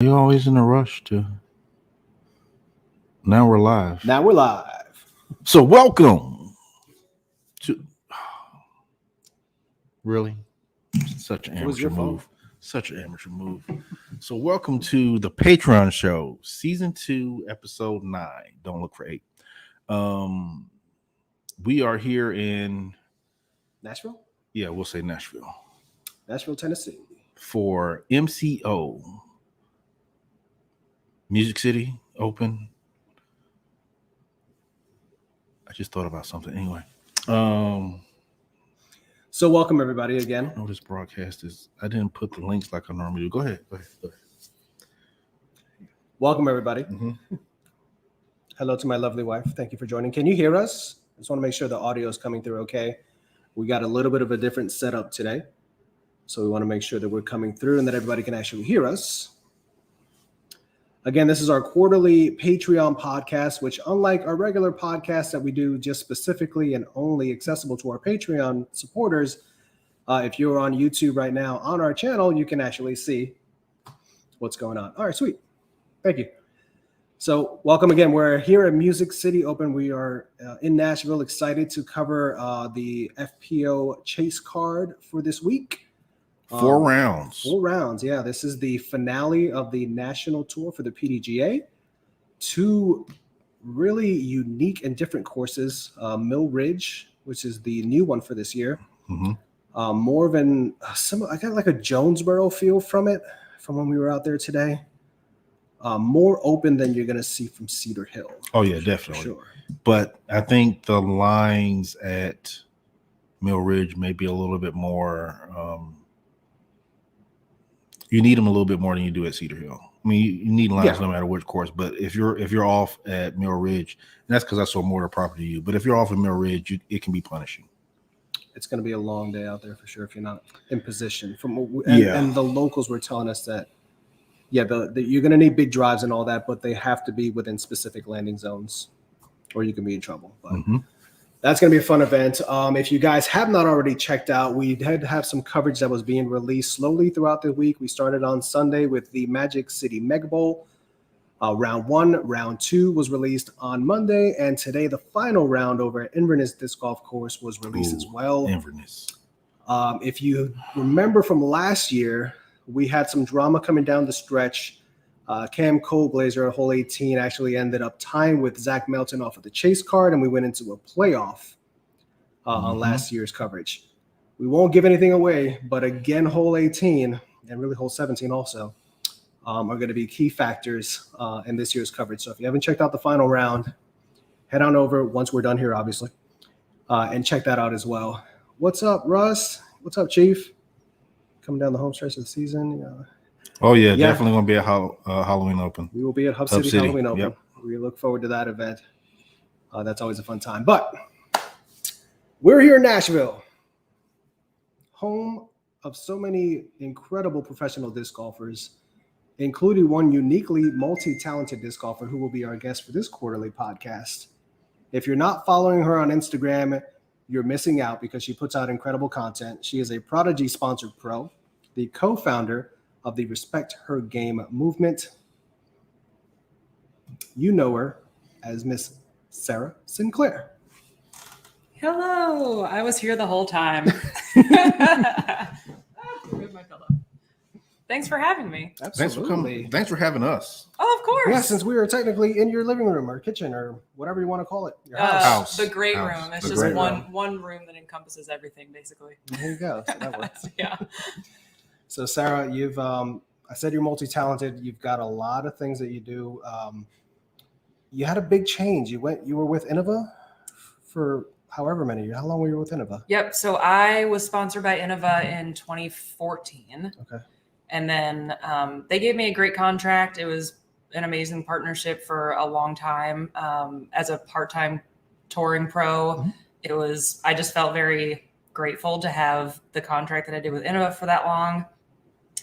You're always in a rush to. Now we're live. Now we're live. So welcome to. Really, such an It was amateur your fault. move. Such an amateur move. So welcome to the Patreon show, season 2, episode 9. Don't look for 8. We are here in Nashville, we'll say Nashville Tennessee. for MCO. Music City Open. I just thought about something anyway. So welcome everybody again. I know this broadcast is. I didn't put the links like I normally do. Go ahead. Welcome everybody. Mm-hmm. Hello to my lovely wife. Thank you for joining. Can you hear us? I just want to make sure the audio is coming through okay. We got a little bit of a different setup today. So we want to make sure that we're coming through and that everybody can actually hear us. Again, this is our quarterly Patreon podcast, which unlike our regular podcast that we do just specifically and only accessible to our Patreon supporters, if you're on YouTube right now on our channel, you can actually see what's going on. All right, sweet. Thank you. So welcome again. We're here at Music City Open. We are in Nashville, excited to cover the FPO chase card for this week. 4 rounds. 4 rounds, yeah. This is the finale of the national tour for the PDGA. 2 really unique and different courses. Mill Ridge, which is the new one for this year. Mm-hmm. More of I got like a Jonesboro feel from it, from when we were out there today. More open than you're going to see from Cedar Hill. Oh, yeah, definitely. Sure. But I think the lines at Mill Ridge may be a little bit more. You need them a little bit more than you do at Cedar Hill. I mean, you need lines no matter which course. But if you're off at Mill Ridge, and that's because I sold more property to you. But if you're off at Mill Ridge, it can be punishing. It's going to be a long day out there for sure if you're not in position. And the locals were telling us that, you're going to need big drives and all that, but they have to be within specific landing zones, or you can be in trouble. But that's going to be a fun event. If you guys have not already checked out, we did have some coverage that was being released slowly throughout the week. We started on Sunday with the Magic City Mega Bowl. Round 1, round 2 was released on Monday, and today the final round over at Inverness Disc Golf Course was released as well. Inverness. If you remember from last year, we had some drama coming down the stretch. Cam Colblazer at hole 18 actually ended up tying with Zach Melton off of the chase card, and we went into a playoff on last year's coverage. We won't give anything away, but again, hole 18 and really hole 17 also are going to be key factors in this year's coverage. So if you haven't checked out the final round, head on over once we're done here, obviously, and check that out as well. What's up, Russ? What's up, Chief? Coming down the home stretch of the season. Oh, yeah, definitely going to be a Halloween Open. We will be at Hub City Halloween Open. Yep. We look forward to that event. That's always a fun time. But we're here in Nashville, home of so many incredible professional disc golfers, including one uniquely multi-talented disc golfer who will be our guest for this quarterly podcast. If you're not following her on Instagram, you're missing out because she puts out incredible content. She is a Prodigy-sponsored pro, the co-founder of the Respect Her Game movement. You know her as Miss Sarah Sinclair. Hello. I was here the whole time. Thanks for having me. Absolutely. Thanks for coming. Thanks for having us. Oh, of course. Yeah, since we were technically in your living room or kitchen or whatever you want to call it. Your house. The great room. It's just one room that encompasses everything, basically. There you go. So that works. Yeah. So Sarah, you've I said you're multi-talented. You've got a lot of things that you do. You had a big change. You were with Innova for however many years. How long were you with Innova? Yep. So I was sponsored by Innova in 2014. Okay. And then they gave me a great contract. It was an amazing partnership for a long time. As a part-time touring pro, I just felt very grateful to have the contract that I did with Innova for that long.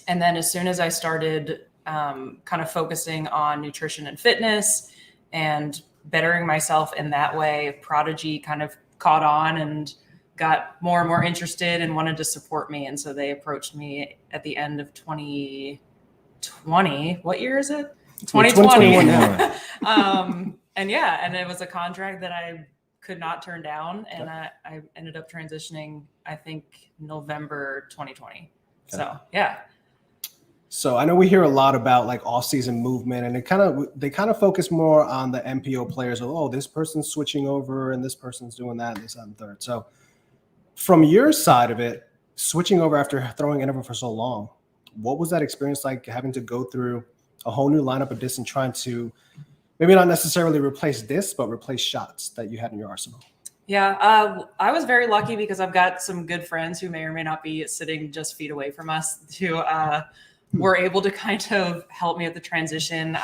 And then as soon as I started kind of focusing on nutrition and fitness and bettering myself in that way, Prodigy kind of caught on and got more and more interested and wanted to support me. And so they approached me at the end of 20 2020. What year is it? 2021 2020. And it was a contract that I could not turn down, and I ended up transitioning, I think, November 2020. Okay. So yeah. So I know we hear a lot about like off-season movement, and they kind of focus more on the MPO players. Oh, this person's switching over, and this person's doing that, and this, that, and third. So from your side of it, switching over after throwing interval for so long, what was that experience like, having to go through a whole new lineup of discs and trying to maybe not necessarily replace discs, but replace shots that you had in your arsenal? Yeah, I was very lucky because I've got some good friends who may or may not be sitting just feet away from us who were able to kind of help me at the transition.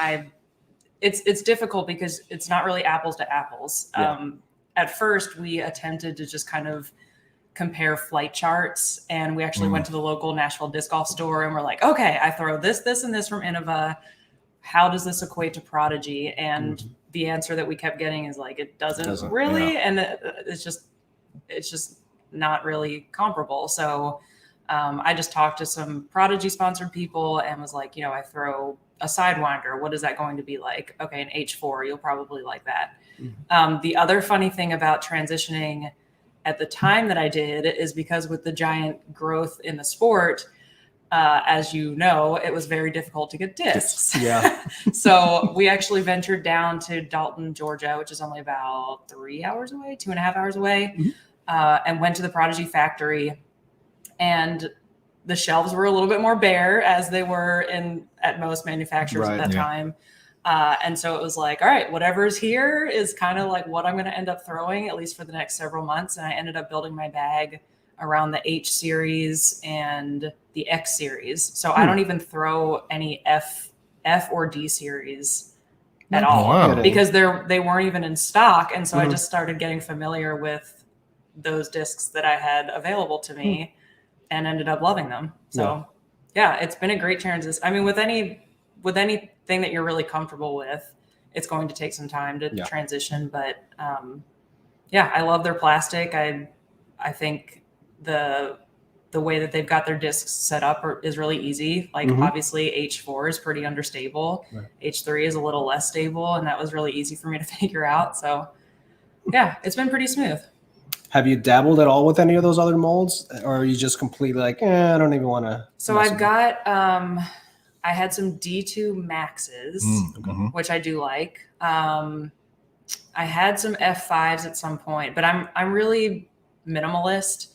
It's difficult because it's not really apples to apples. Yeah. At first, we attempted to just kind of compare flight charts, and we actually went to the local Nashville disc golf store, and we're like, okay, I throw this, and this from Innova. How does this equate to Prodigy? And the answer that we kept getting is like, it doesn't really. Yeah. And it's just not really comparable. So I just talked to some Prodigy sponsored people and was like, I throw a Sidewinder. What is that going to be like? Okay, an H4, you'll probably like that. The other funny thing about transitioning at the time that I did is because with the giant growth in the sport, as you know, it was very difficult to get discs. Yeah. So we actually ventured down to Dalton, Georgia, which is only about 3 hours away, 2.5 hours away, and went to the Prodigy factory. And the shelves were a little bit more bare, as they were at most manufacturers at that time. And so it was like, all right, whatever's here is kind of like what I'm going to end up throwing, at least for the next several months. And I ended up building my bag around the H series and the X series. So I don't even throw any F or D series at all because they weren't even in stock. And so I just started getting familiar with those discs that I had available to me and ended up loving them. So yeah, it's been a great transition. I mean, with anything that you're really comfortable with, it's going to take some time to transition. But I love their plastic. I think the way that they've got their discs set up is really easy. Like obviously H4 is pretty understable. H3 is a little less stable, and that was really easy for me to figure out. So yeah, it's been pretty smooth. Have you dabbled at all with any of those other molds, or are you just completely like, I don't even want to? So I've got, I had some D2 Maxes, which I do like. I had some F5s at some point, but I'm really minimalist.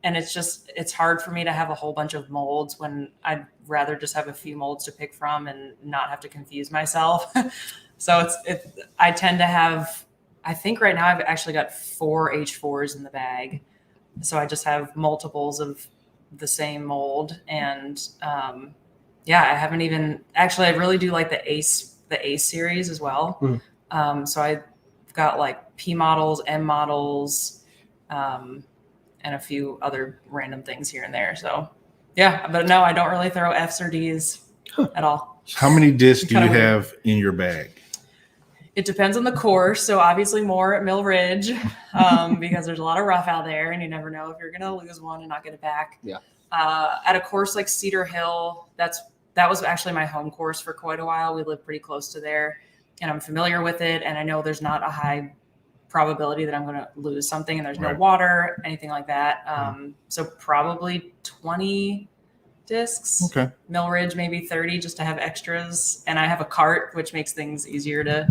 And it's hard for me to have a whole bunch of molds when I'd rather just have a few molds to pick from and not have to confuse myself. So I tend to have, I think right now I've actually got 4 H4s in the bag. So I just have multiples of the same mold. And I haven't even, actually I really do like the Ace series as well. So I've got like P models, M models, and a few other random things here and there. So yeah, but no, I don't really throw Fs or Ds at all. How many discs do you have in your bag? It depends on the course. So obviously more at Mill Ridge because there's a lot of rough out there and you never know if you're going to lose one and not get it back. Yeah. At a course like Cedar Hill, that was actually my home course for quite a while. We live pretty close to there and I'm familiar with it. And I know there's not a high probability that I'm going to lose something and there's no water, anything like that. So probably 20 discs. Okay. Mill Ridge, maybe 30 just to have extras. And I have a cart, which makes things easier to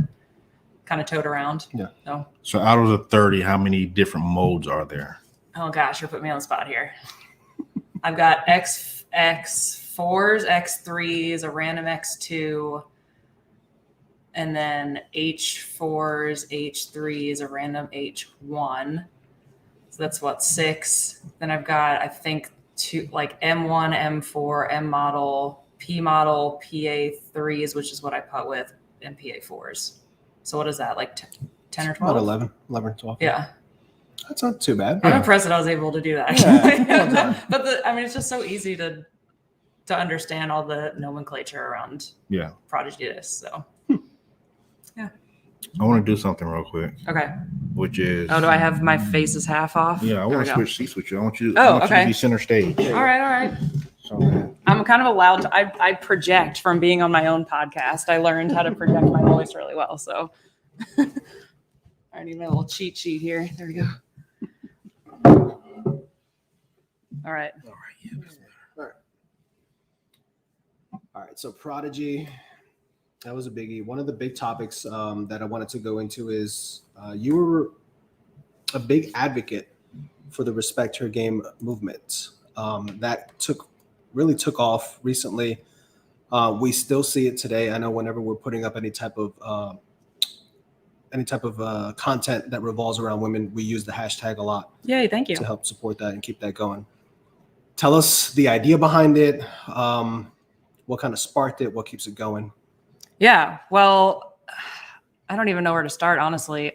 kind of tote around. Yeah. So out of the 30, how many different molds are there? Oh gosh, you're putting me on the spot here. I've got X4s, X3s, a random X2, and then H4s, H3s, a random H1. So that's 6. Then I've got, I think, 2 like M1, M4, M model, P model, PA3s, which is what I put with, and PA4s. So what is that, like 10 or 12? About 11, 12. Yeah. That's not too bad. I'm impressed that I was able to do that, actually. Yeah. But it's just so easy to understand all the nomenclature around Prodigy discs. So yeah. I want to do something real quick. Okay. Which is, do I have my faces half off? Yeah, I want to switch seats with you. I want you to be center stage. All right. So Okay. I'm kind of allowed to, I project from being on my own podcast. I learned how to project my voice really well. So I need my little cheat sheet here. There we go. All right. All right. Yeah, that's better. All right. All right. So Prodigy, that was a biggie. One of the big topics that I wanted to go into is you were a big advocate for the Respect Her Game movement. That really took off recently. We still see it today. I know whenever we're putting up any type of content that revolves around women, we use the hashtag a lot. Yay, thank you. To help support that and keep that going. Tell us the idea behind it. What kind of sparked it? What keeps it going? Yeah, well, I don't even know where to start, honestly.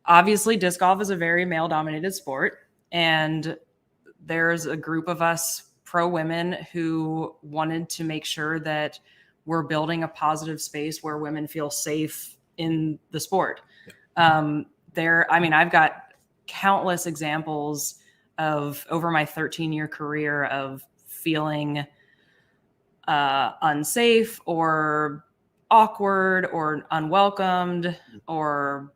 Obviously, disc golf is a very male-dominated sport, and there's a group of us pro women who wanted to make sure that we're building a positive space where women feel safe in the sport. I've got countless examples of over my 13-year career of feeling unsafe or awkward or unwelcomed or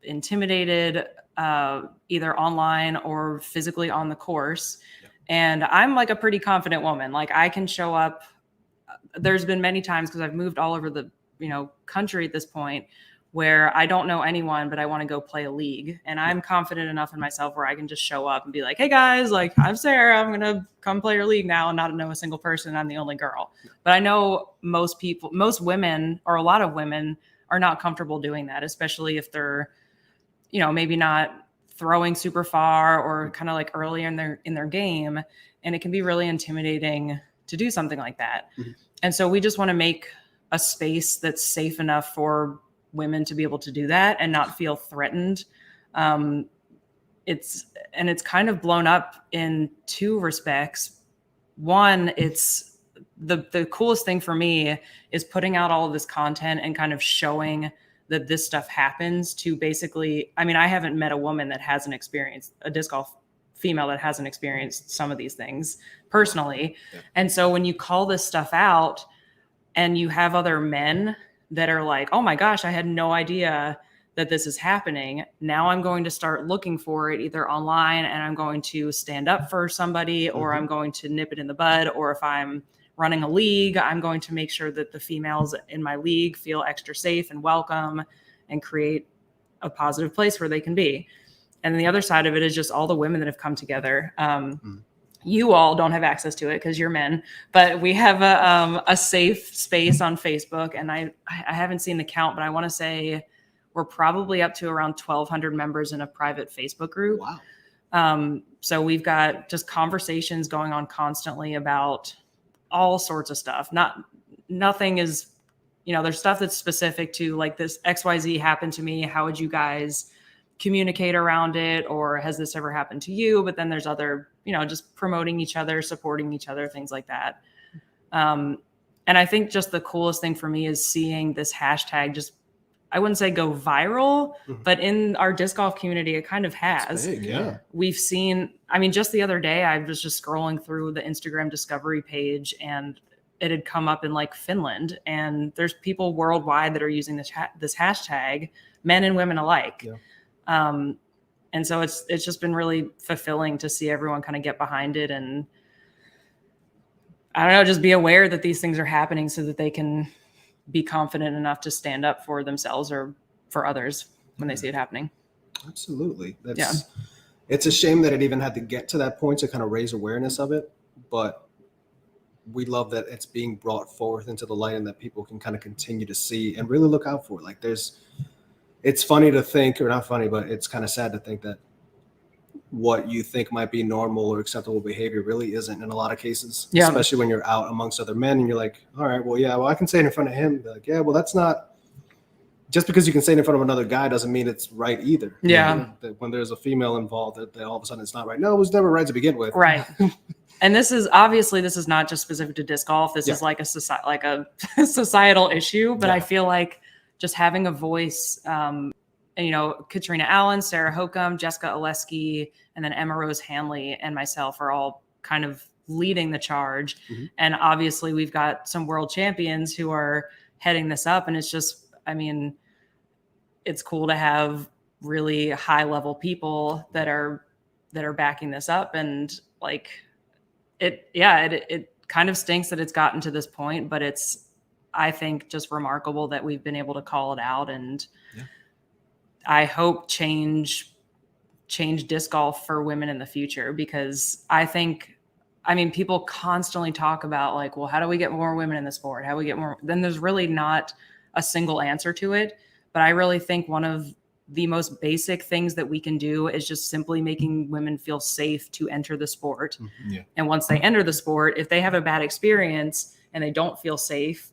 intimidated, either online or physically on the course. Yeah. And I'm like a pretty confident woman. Like I can show up. There's been many times, because I've moved all over the country at this point, where I don't know anyone, but I want to go play a league. And I'm confident enough in myself where I can just show up and be like, hey guys, like I'm Sarah, I'm going to come play your league now and not know a single person. I'm the only girl. But I know most women, or a lot of women, are not comfortable doing that, especially if they're, maybe not throwing super far or kind of like early in their game. And it can be really intimidating to do something like that. Mm-hmm. And so we just want to make a space that's safe enough for women to be able to do that and not feel threatened. It's kind of blown up in two respects. One, it's the coolest thing for me is putting out all of this content and kind of showing that this stuff happens to basically, I haven't met a woman that hasn't experienced, a disc golf female that hasn't experienced some of these things personally. Yeah. And so when you call this stuff out and you have other men that are like, oh my gosh, I had no idea that this is happening. Now I'm going to start looking for it either online, and I'm going to stand up for somebody, or I'm going to nip it in the bud. Or if I'm running a league, I'm going to make sure that the females in my league feel extra safe and welcome and create a positive place where they can be. And then the other side of it is just all the women that have come together. You all don't have access to it because you're men, but we have a safe space on Facebook, and I haven't seen the count, but I want to say we're probably up to around 1,200 members in a private Facebook group. Wow. So we've got just conversations going on constantly about all sorts of stuff. Nothing is, there's stuff that's specific to like this XYZ happened to me. How would you guys communicate around it? Or has this ever happened to you? But then there's other, just promoting each other, supporting each other, things like that. And I think just the coolest thing for me is seeing this hashtag just, I wouldn't say go viral, but in our disc golf community, it kind of has. Big, yeah. We've seen, just the other day, I was just scrolling through the Instagram discovery page, and it had come up in like Finland, and there's people worldwide that are using this hashtag, men and women alike. Yeah. And so it's just been really fulfilling to see everyone kind of get behind it, and I don't know, just be aware that these things are happening so that they can be confident enough to stand up for themselves or for others when they see it happening. Absolutely. It's a shame that it even had to get to that point to kind of raise awareness of it, but we love that it's being brought forth into the light and that people can kind of continue to see and really look out for it. Like it's funny to think, or not funny, but it's kind of sad to think that what you think might be normal or acceptable behavior really isn't in a lot of cases, especially when you're out amongst other men and you're like, all right, well, I can say it in front of him. Like, yeah, well, that's not, just because you can say it in front of another guy doesn't mean it's right either. Yeah. That when there's a female involved, that all of a sudden it's not right. No, it was never right to begin with. Right. And this is not just specific to disc golf. This is like a societal issue, but I feel like just having a voice, Katrina Allen, Sarah Hokum, Jessica Oleski, and then Emma Rose Hanley and myself are all kind of leading the charge. Mm-hmm. And obviously we've got some world champions who are heading this up. And it's just, I mean, it's cool to have really high level people that are backing this up. And like it kind of stinks that it's gotten to this point, but it's, I think, just remarkable that we've been able to call it out. And I hope change disc golf for women in the future, because people constantly talk about like, well, how do we get more women in the sport? How do we get more? Then there's really not a single answer to it. But I really think one of the most basic things that we can do is just simply making women feel safe to enter the sport. Yeah. And once they enter the sport, if they have a bad experience and they don't feel safe,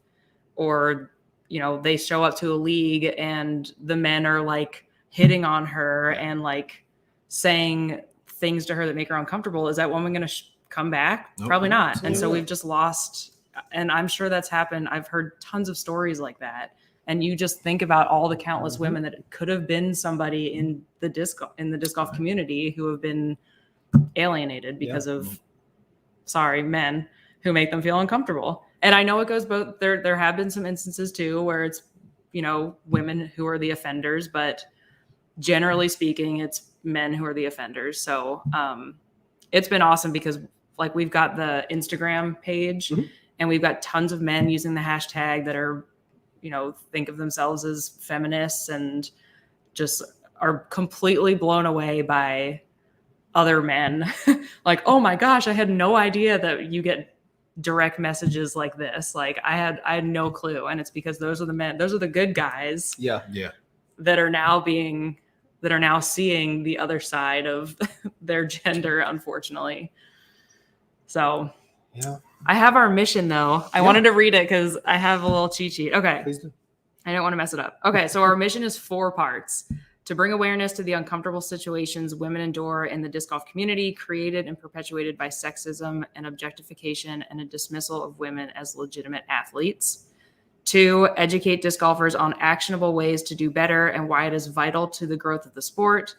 or, you know, they show up to a league and the men are like hitting on her and like saying things to her that make her uncomfortable, is that woman going to come back? Nope. Probably not. Absolutely. And so we've just lost, and I'm sure that's happened. I've heard tons of stories like that. And you just think about all the countless women that could have been somebody in the disc golf community who have been alienated because of, men who make them feel uncomfortable. And I know it goes both. There have been some instances too where it's, you know, women who are the offenders, but generally speaking, it's men who are the offenders. So it's been awesome because like we've got the Instagram page and we've got tons of men using the hashtag that are, you know, think of themselves as feminists and just are completely blown away by other men. Like, oh my gosh, I had no idea that you get direct messages like this. Like I had no clue. And it's because those are the men, those are the good guys. Yeah. That are now seeing the other side of their gender, unfortunately. So yeah. I have our mission though. I wanted to read it because I have a little cheat sheet. Okay. Please do. I don't want to mess it up. Okay. So our mission is 4 parts: to bring awareness to the uncomfortable situations women endure in the disc golf community, created and perpetuated by sexism and objectification and a dismissal of women as legitimate athletes. 2, educate disc golfers on actionable ways to do better and why it is vital to the growth of the sport.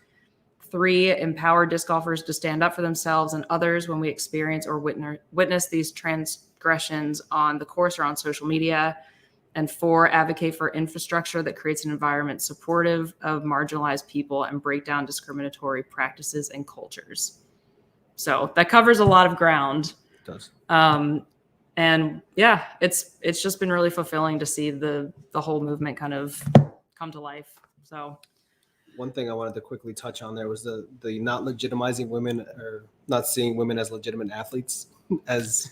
3, empower disc golfers to stand up for themselves and others when we experience or witness these transgressions on the course or on social media. And 4, advocate for infrastructure that creates an environment supportive of marginalized people and break down discriminatory practices and cultures. So that covers a lot of ground. It does. And yeah, it's just been really fulfilling to see the whole movement kind of come to life. So one thing I wanted to quickly touch on there was the not legitimizing women, or not seeing women as legitimate athletes, as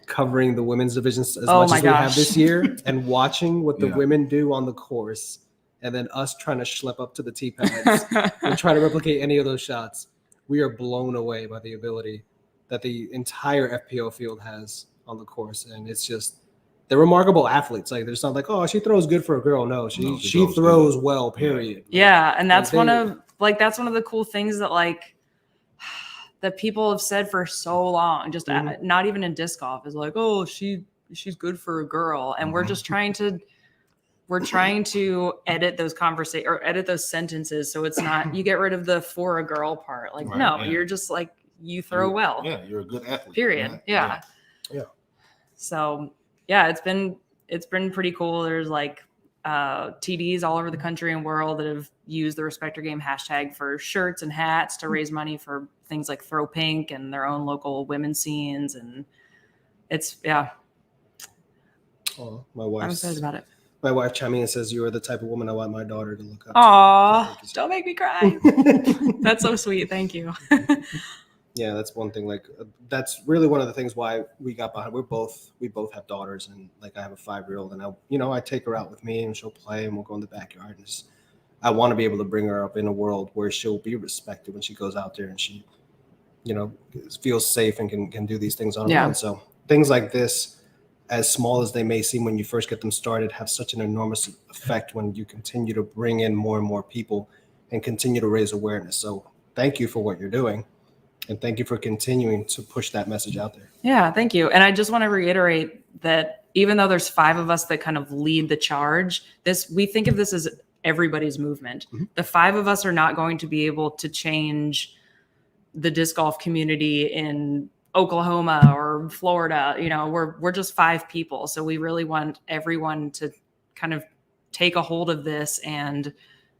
covering the women's divisions as much as we have this year, and watching what the women do on the course, and then us trying to schlep up to the tee pads and try to replicate any of those shots. We are blown away by the ability that the entire FPO field has on the course, and it's just, they're remarkable athletes. Like, there's not like, oh, she throws good for a girl. No, she throws well, period. Yeah, and that's one of the cool things that like that people have said for so long, just not even in disc golf, is like, oh, she's good for a girl. And we're just trying to edit those conversations or edit those sentences so it's not, you get rid of the for a girl part. Like, you're just like, you throw well. Yeah, you're a good athlete. Period. Yeah. So yeah, it's been pretty cool. There's like TDs all over the country and world that have used the Respect Your Game hashtag for shirts and hats to raise money for things like Throw Pink and their own local women's scenes. And it's, Oh, I'm excited about it. My wife chimed in and says, you are the type of woman I want my daughter to look up to. Aw, don't make me cry. That's so sweet. Thank you. Yeah, that's one thing. Like, that's really one of the things why we got behind. We both have daughters, and like I have a 5-year-old, and I take her out with me, and she'll play, and we'll go in the backyard. And I want to be able to bring her up in a world where she'll be respected when she goes out there, and she, feels safe and can do these things on her own. So things like this, as small as they may seem when you first get them started, have such an enormous effect when you continue to bring in more and more people and continue to raise awareness. So thank you for what you're doing. And thank you for continuing to push that message out there. Yeah, thank you. And I just want to reiterate that even though there's 5 of us that kind of lead the charge, we think of this as everybody's movement. Mm-hmm. The 5 of us are not going to be able to change the disc golf community in Oklahoma or Florida. You know, we're just 5 people. So we really want everyone to kind of take a hold of this and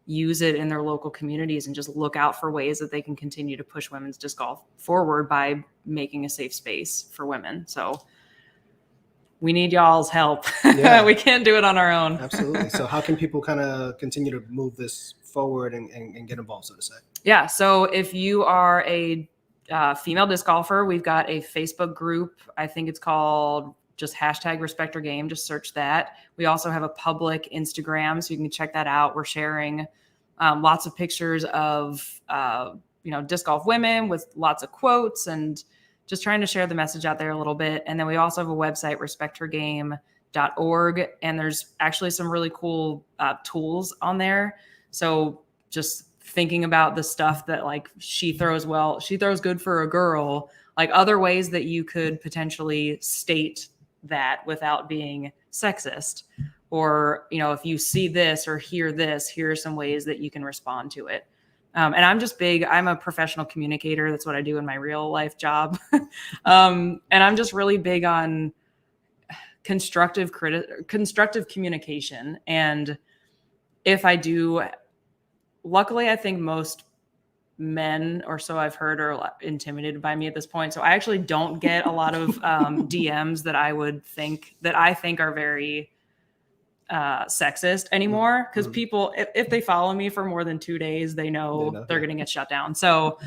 use it in their local communities and just look out for ways that they can continue to push women's disc golf forward by making a safe space for women. So we need y'all's help. Yeah. We can't do it on our own. Absolutely. So how can people kind of continue to move this forward and get involved, so to say? Yeah. So if you are a female disc golfer, we've got a Facebook group. I think it's called just #RespectOurGame. Just search that. We also have a public Instagram, so you can check that out. We're sharing lots of pictures of, disc golf women with lots of quotes and just trying to share the message out there a little bit. And then we also have a website, respecthergame.org. And there's actually some really cool tools on there. So just thinking about the stuff that like she throws good for a girl, like other ways that you could potentially state that without being sexist. Or, if you see this or hear this, here are some ways that you can respond to it. And I'm a professional communicator. That's what I do in my real life job. And I'm just really big on constructive communication. And if I do, luckily, I think most men, or so I've heard, are intimidated by me at this point. So I actually don't get a lot of DMs that I think are very sexist anymore, because people, if they follow me for more than 2 days, they know they're going to get shut down. So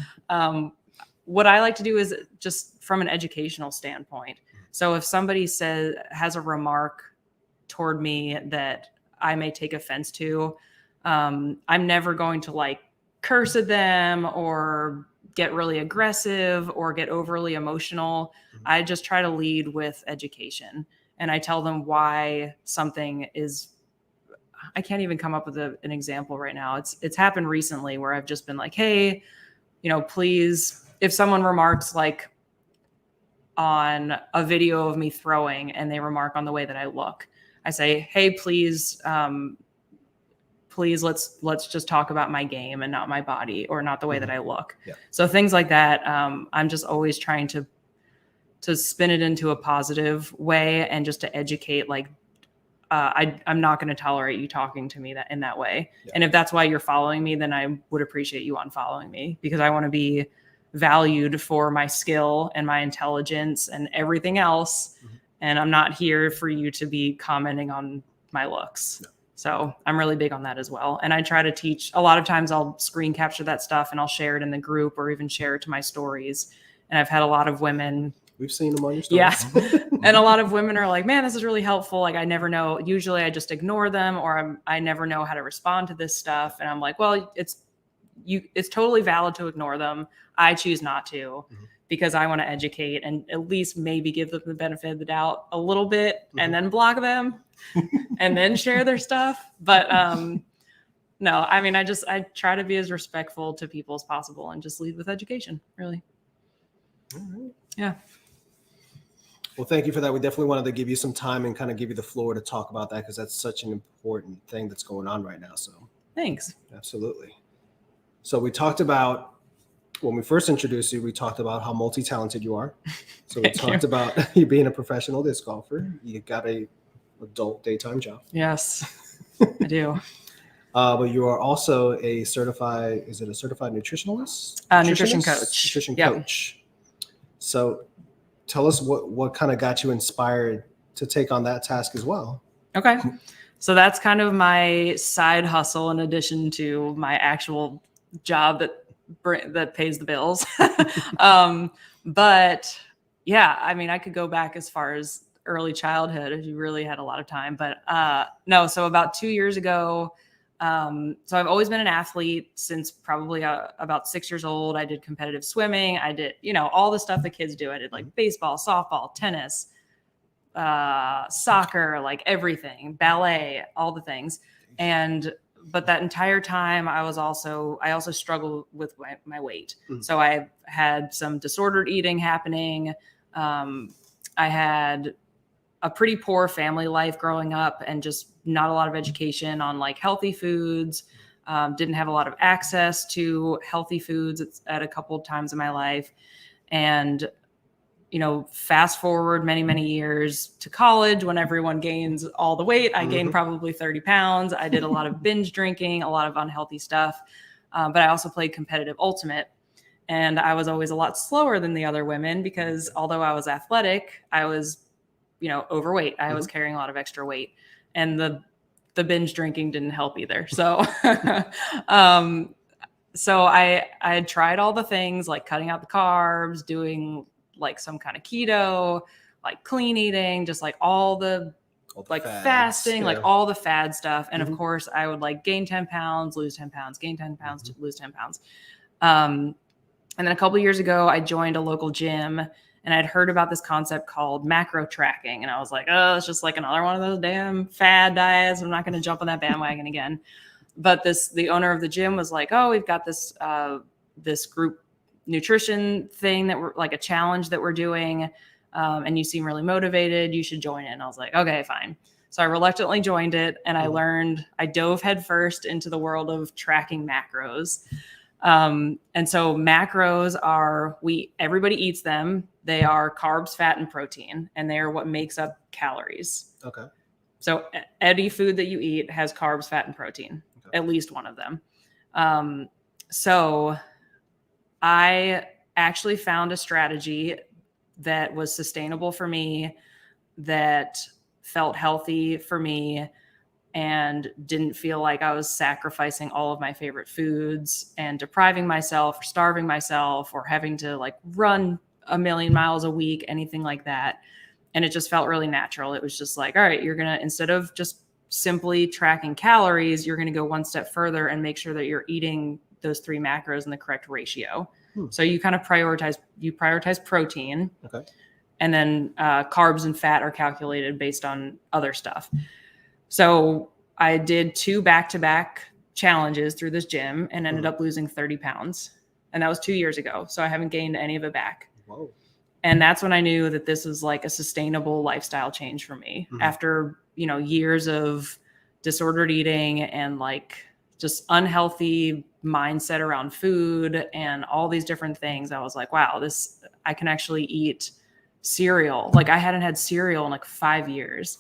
what I like to do is just from an educational standpoint. So if somebody has a remark toward me that I may take offense to, I'm never going to like curse at them or get really aggressive or get overly emotional. I just try to lead with education. And I tell them why something is, I can't even come up with an example right now. It's happened recently where I've just been like, hey, please, if someone remarks like on a video of me throwing and they remark on the way that I look, I say, hey, please, let's just talk about my game and not my body or not the way that I look. Yeah. So things like that. I'm just always trying to spin it into a positive way and just to educate, like, I'm not going to tolerate you talking to me in that way. Yeah. And if that's why you're following me, then I would appreciate you unfollowing me, because I want to be valued for my skill and my intelligence and everything else. Mm-hmm. And I'm not here for you to be commenting on my looks. No. So I'm really big on that as well. And I try to teach, a lot of times I'll screen capture that stuff and I'll share it in the group or even share it to my stories. And I've had a lot of women. We've seen them on your stories. Yeah. And a lot of women are like, man, this is really helpful. Like, I never know. Usually I just ignore them, or I never know how to respond to this stuff. And I'm like, well, it's totally valid to ignore them. I choose not to, because I want to educate and at least maybe give them the benefit of the doubt a little bit, and then block them and then share their stuff. But no, I mean, I try to be as respectful to people as possible and just lead with education, really. All right. Yeah. Well, thank you for that. We definitely wanted to give you some time and kind of give you the floor to talk about that, because that's such an important thing that's going on right now. So thanks. Absolutely. So we talked about, when we first introduced you, we talked about how multi-talented you are. So we talked about you being a professional disc golfer. You got a adult daytime job. Yes, I do. But you are also a certified nutritionalist? Nutrition coach. Nutrition coach. So tell us what kind of got you inspired to take on that task as well. Okay. So that's kind of my side hustle in addition to my actual job that pays the bills. But yeah, I mean, I could go back as far as early childhood if you really had a lot of time, but no. So about 2 years ago, so I've always been an athlete since probably about 6 years old. I did competitive swimming. I did, all the stuff that kids do. I did like baseball, softball, tennis, soccer, like everything, ballet, all the things. But that entire time I also struggled with my weight. So I had some disordered eating happening. I had a pretty poor family life growing up and just not a lot of education on like healthy foods. Didn't have a lot of access to healthy foods at a couple of times in my life. And fast forward many, many years to college when everyone gains all the weight. I gained probably 30 pounds. I did a lot of binge drinking, a lot of unhealthy stuff. But I also played competitive ultimate. And I was always a lot slower than the other women because although I was athletic, I was, overweight. I was carrying a lot of extra weight. And the binge drinking didn't help either. So, so I had tried all the things like cutting out the carbs, doing like some kind of keto, like clean eating, just like all the like fads, fasting, like all the fad stuff. And of course I would like gain 10 pounds, lose 10 pounds, gain 10 pounds, lose 10 pounds. And then a couple of years ago, I joined a local gym and I'd heard about this concept called macro tracking. And I was like, oh, it's just like another one of those damn fad diets. I'm not going to jump on that bandwagon again. But the owner of the gym was like, oh, we've got this, this group nutrition thing that we're like a challenge that we're doing. And you seem really motivated. You should join it. And I was like, okay, fine. So I reluctantly joined it and I dove headfirst into the world of tracking macros. And so macros are, everybody eats them. They are carbs, fat, and protein, and they are what makes up calories. Okay. So any food that you eat has carbs, fat, and protein, at least one of them. So I actually found a strategy that was sustainable for me, that felt healthy for me, and didn't feel like I was sacrificing all of my favorite foods and depriving myself or starving myself or having to like run 1,000,000 miles a week, anything like that. And it just felt really natural. It was just like, all right, you're going to, instead of just simply tracking calories, you're going to go one step further and make sure that you're eating those 3 macros in the correct ratio. So you kind of prioritize protein. Okay. And then carbs and fat are calculated based on other stuff. So I did 2 back-to-back challenges through this gym and ended up losing 30 pounds. And that was 2 years ago. So I haven't gained any of it back. Whoa. And that's when I knew that this was like a sustainable lifestyle change for me. After, years of disordered eating and like just unhealthy mindset around food and all these different things, I was like, wow, I can actually eat cereal. Like I hadn't had cereal in like 5 years.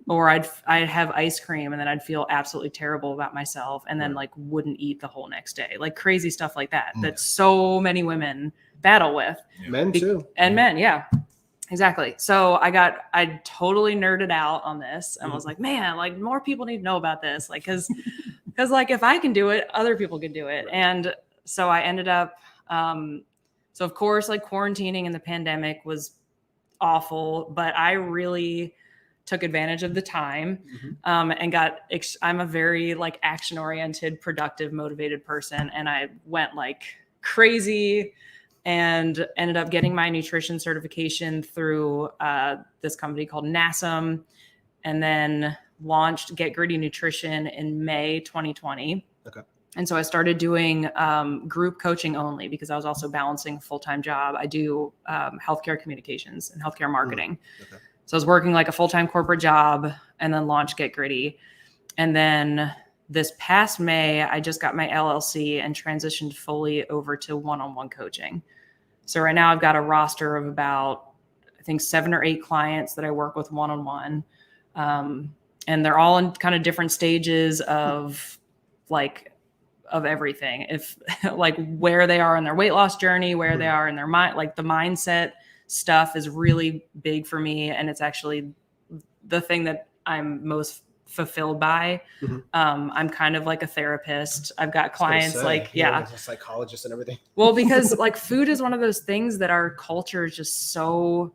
Or I'd have ice cream and then I'd feel absolutely terrible about myself and then like wouldn't eat the whole next day. Like crazy stuff like that, that so many women battle with. Men too. And men. Yeah, exactly. So I totally nerded out on this and was like, man, like more people need to know about this. Like, cause like if I can do it, other people can do it. Right. And so I ended up, so of course, like quarantining in the pandemic was awful, but I really took advantage of the time and I'm a very like action oriented, productive, motivated person. And I went like crazy and ended up getting my nutrition certification through this company called NASM, and then launched Get Gritty Nutrition in May 2020. Okay. And so I started doing group coaching only because I was also balancing a full-time job. I do healthcare communications and healthcare marketing. Okay. So I was working like a full-time corporate job and then launched Get Gritty. And then this past May, I just got my LLC and transitioned fully over to one-on-one coaching. So right now I've got a roster of about, I think 7 or 8 clients that I work with one-on-one. And they're all in kind of different stages of everything. If like where they are in their weight loss journey, where they are in their mind, like the mindset stuff is really big for me. And it's actually the thing that I'm most fulfilled by. I'm kind of like a therapist. I've got clients a psychologist and everything. Well, because like food is one of those things that our culture is just so,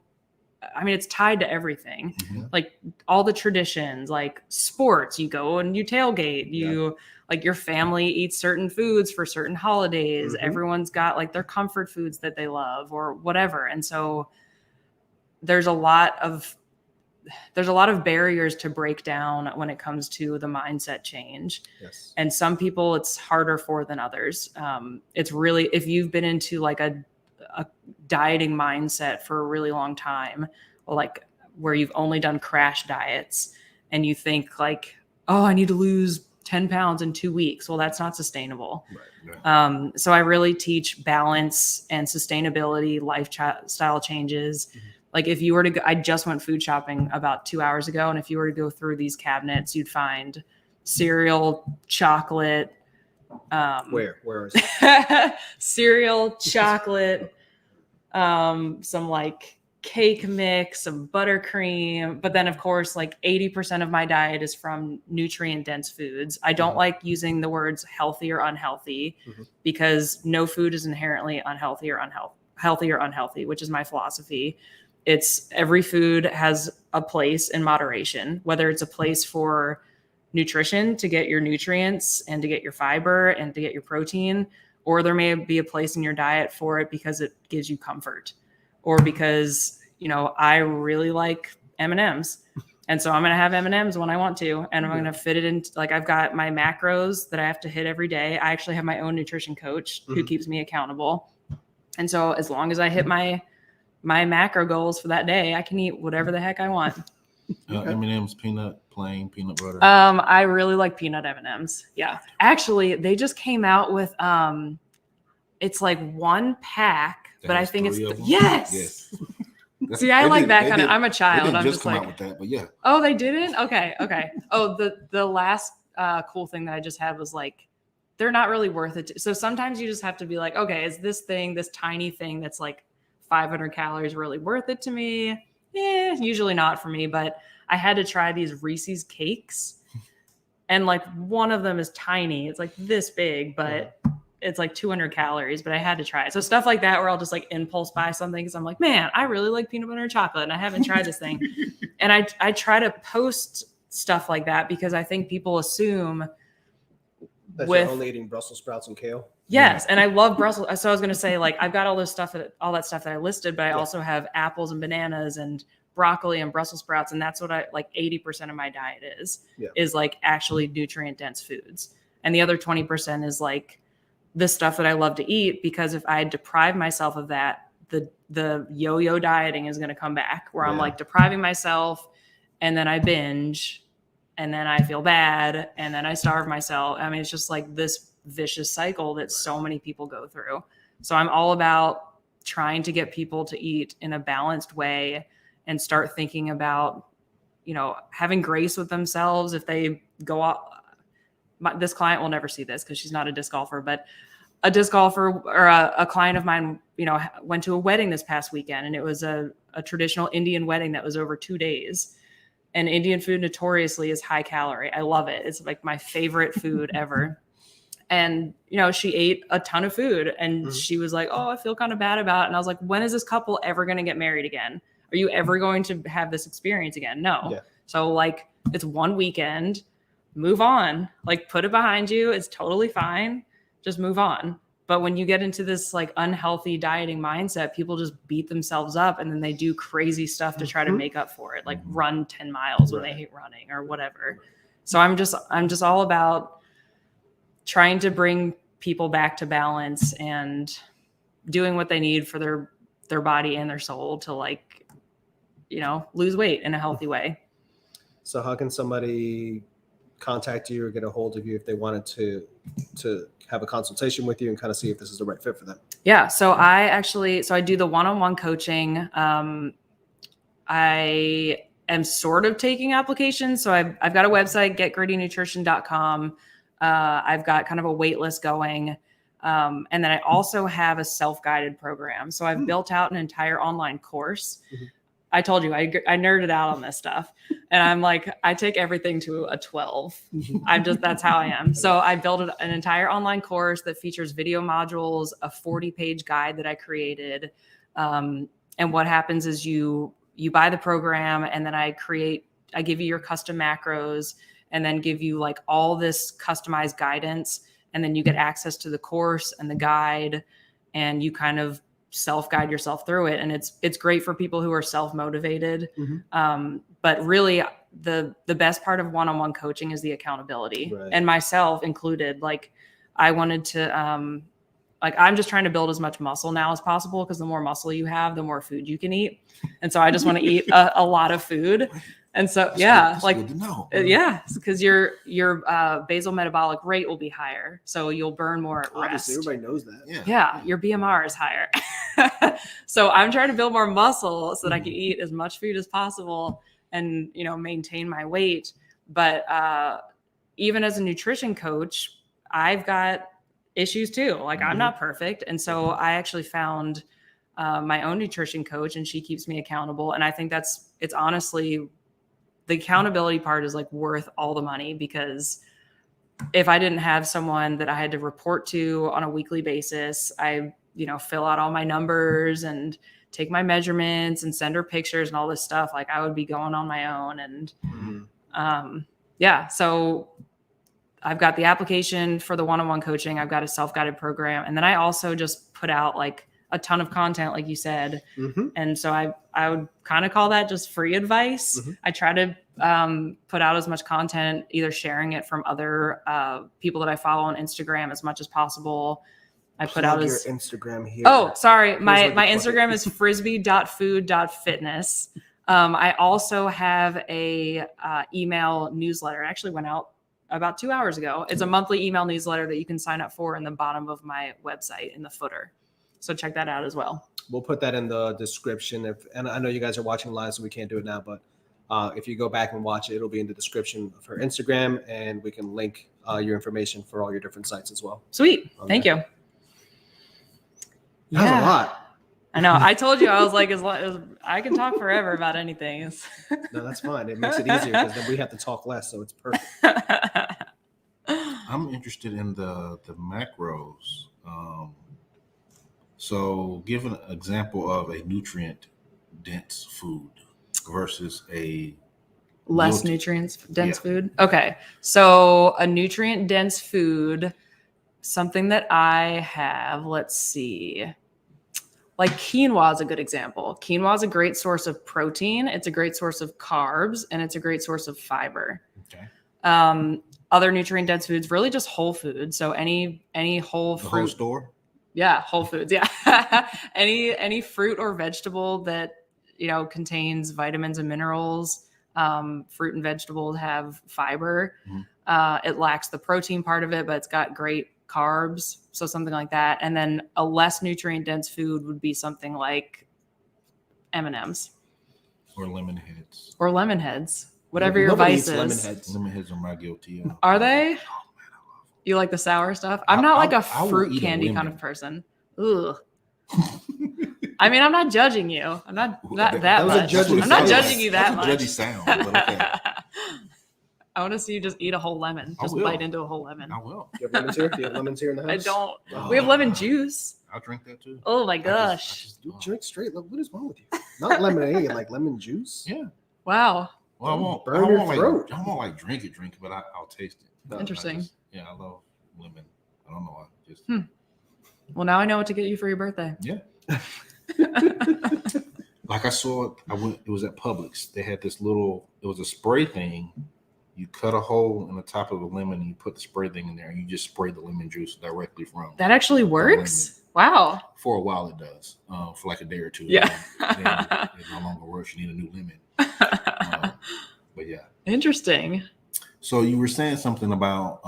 I mean, it's tied to everything. Like all the traditions, like sports, you go and you tailgate, like your family eats certain foods for certain holidays. Everyone's got like their comfort foods that they love or whatever. And so there's a lot of barriers to break down when it comes to the mindset change. Yes. And some people it's harder for than others. It's really, if you've been into like a dieting mindset for a really long time, like where you've only done crash diets and you think like, oh, I need to lose 10 pounds in 2 weeks. Well, that's not sustainable. Right. Yeah. So I really teach balance and sustainability, lifestyle changes. Like if you were to go, I just went food shopping about 2 hours ago. And if you were to go through these cabinets, you'd find cereal, chocolate. Where is it? Cereal, chocolate, some like cake mix, some buttercream. But then of course, like 80% of my diet is from nutrient dense foods. I don't like using the words healthy or unhealthy because no food is inherently healthy or unhealthy, which is my philosophy. It's every food has a place in moderation, whether it's a place for nutrition to get your nutrients and to get your fiber and to get your protein, or there may be a place in your diet for it because it gives you comfort, or because, you know, I really like M&Ms. And so I'm going to have M&Ms when I want to, and I'm going to fit it in. Like I've got my macros that I have to hit every day. I actually have my own nutrition coach who keeps me accountable. And so as long as I hit my macro goals for that day, I can eat whatever the heck I want. M&M's, plain peanut butter. I really like peanut M&Ms. Yeah. Actually, they just came out with, it's like one pack, but I think it's, yes. See, I like that kind of, I'm a child. I'm just like, come out with that, but yeah. Oh, they didn't? Okay. Oh, the last cool thing that I just had was like, they're not really worth it. So sometimes you just have to be like, okay, is this tiny thing that's like 500 calories really worth it to me? Usually not for me, but I had to try these Reese's cakes, and like one of them is tiny. It's like this big, but it's like 200 calories, but I had to try it. So stuff like that, where I'll just like impulse buy something because I'm like, man, I really like peanut butter and chocolate and I haven't tried this thing. And I try to post stuff like that because I think people assume that you're only eating Brussels sprouts and kale. Yes. And I love Brussels. So I was going to say, like, I've got all that stuff that I listed, but I also have apples and bananas and broccoli and Brussels sprouts. And that's what I like 80% of my diet is like actually nutrient dense foods. And the other 20% is like the stuff that I love to eat, because if I deprive myself of that, the yo-yo dieting is going to come back, where I'm like depriving myself and then I binge and then I feel bad and then I starve myself. I mean, it's just like this vicious cycle that so many people go through. So I'm all about trying to get people to eat in a balanced way and start thinking about, you know, having grace with themselves. If they go off, this client will never see this because she's not a disc golfer, but a disc golfer or a client of mine, you know, went to a wedding this past weekend, and it was a traditional Indian wedding that was over 2 days. And Indian food notoriously is high calorie. I love it. It's like my favorite food ever. And, you know, she ate a ton of food and she was like, oh, I feel kind of bad about it. And I was like, when is this couple ever going to get married again? Are you ever going to have this experience again? No. Yeah. So like, it's one weekend, move on, like put it behind you. It's totally fine. Just move on. But when you get into this like unhealthy dieting mindset, people just beat themselves up and then they do crazy stuff to try to make up for it, like run 10 miles when they hate running or whatever. So I'm just all about trying to bring people back to balance and doing what they need for their body and their soul to, like, you know, lose weight in a healthy way. So how can somebody contact you or get a hold of you if they wanted to have a consultation with you and kind of see if this is the right fit for them? Yeah. So I do the one-on-one coaching. I am sort of taking applications. So I've got a website, getgrittynutrition.com. I've got kind of a wait list going. And then I also have a self-guided program. So I've built out an entire online course. I told you I nerded out on this stuff, and I'm like, I take everything to a 12. That's how I am. So I built an entire online course that features video modules, a 40-page guide that I created. And what happens is you buy the program, and then I give you your custom macros, and then give you like all this customized guidance. And then you get access to the course and the guide, and you kind of self-guide yourself through it. And it's great for people who are self-motivated. But really the best part of one-on-one coaching is the accountability, and myself included. Like I wanted to, like, I'm just trying to build as much muscle now as possible, because the more muscle you have, the more food you can eat. And so I just want to eat a lot of food. And so, That's yeah, good, like, that's good to know. yeah, because your basal metabolic rate will be higher. So you'll burn more at rest. Obviously, everybody knows that. Yeah, your BMR is higher. So I'm trying to build more muscle so that I can eat as much food as possible and, you know, maintain my weight. But even as a nutrition coach, I've got issues too. Like I'm not perfect. And so I actually found my own nutrition coach, and she keeps me accountable. And I think it's honestly, the accountability part is like worth all the money, because if I didn't have someone that I had to report to on a weekly basis, I, you know, fill out all my numbers and take my measurements and send her pictures and all this stuff, like I would be going on my own. And yeah, so I've got the application for the one-on-one coaching. I've got a self-guided program. And then I also just put out like a ton of content, like you said. And so I would kind of call that just free advice. I try to put out as much content, either sharing it from other people that I follow on Instagram as much as possible. I put out your as Instagram here. Oh, sorry. My what you Instagram is frisbee.food.fitness. I also have a email newsletter. It actually went out about 2 hours ago. It's a monthly email newsletter that you can sign up for in the bottom of my website in the footer. So check that out as well. We'll put that in the description. And I know you guys are watching live, so we can't do it now, but if you go back and watch it, it'll be in the description of her Instagram, and we can link your information for all your different sites as well. Sweet. Thank you. That's a lot. I know. I told you, I was like, as long as I can talk forever about anything. No, that's fine. It makes it easier because then we have to talk less, so it's perfect. I'm interested in the macros. So give an example of a nutrient dense food versus a less nutrients dense food. Okay. So a nutrient dense food, something that I have, let's see. Like quinoa is a good example. Quinoa is a great source of protein. It's a great source of carbs, and it's a great source of fiber. Okay. Other nutrient dense foods, really just whole food. So any whole fruit. The whole store? Yeah, Whole Foods. Yeah. any fruit or vegetable that, you know, contains vitamins and minerals. Fruit and vegetables have fiber. It lacks the protein part of it, but it's got great carbs. So something like that. And then a less nutrient dense food would be something like M&Ms. Or lemon heads. Or lemon heads. Whatever your Nobody vice eats lemon is. heads. Lemon heads are my guilty. Are they? Oh, man, I love them. You like the sour stuff? I'm not like a I will fruit eat a candy kind lemon. of person. Ugh. I mean, I'm not judging you. I'm not that was a much. judgy I'm not sound. judging you that much. That's a judgy sound, but okay. I want to see you just eat a whole lemon. Just will. bite into a whole lemon. I will. Do you have lemons here? Do you have lemons here in the house? I don't. Oh. We have lemon juice. I'll drink that too. Oh my I gosh. just You drink straight. What is wrong with you? Not lemonade, like lemon juice. Yeah. Wow. Well, I won't Burn your like, throat. I won't like drink it, but I'll taste it. No, Interesting. Yeah, I love lemon. I don't know why. Just Well, now I know what to get you for your birthday. yeah. Like I saw, it was at Publix. They had this little, it was a spray thing. You cut a hole in the top of a lemon and you put the spray thing in there and you just spray the lemon juice directly from. That actually works? Wow. For a while it does. For like a day or two. Yeah. Then it no longer works. You need a new lemon. But yeah. Interesting. So you were saying something about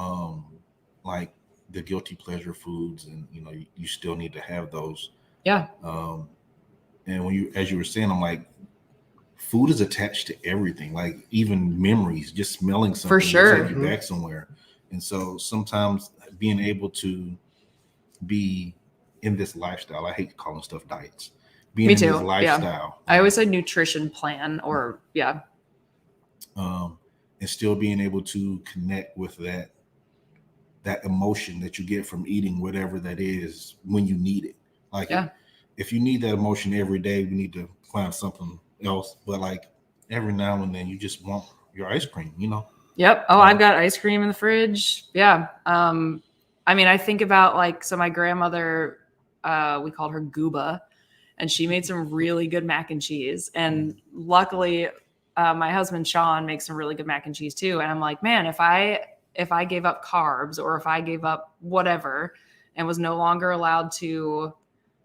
like the guilty pleasure foods, and you know, you still need to have those. Yeah. And when as you were saying, I'm like, food is attached to everything, like even memories, just smelling something For sure. will take you back somewhere. And so sometimes being able to be in this lifestyle, I hate calling stuff diets. Being Me in too. this lifestyle. I always say nutrition plan or And still being able to connect with that emotion that you get from eating whatever that is when you need it. Like if you need that emotion every day, we need to find something else. But like every now and then you just want your ice cream, you know? Yep. Oh, I've got ice cream in the fridge. Yeah. I mean, I think about so my grandmother, we called her Gooba, and she made some really good mac and cheese. And luckily, my husband, Sean, makes some really good mac and cheese too. And I'm like, man, if I gave up carbs or if I gave up whatever and was no longer allowed to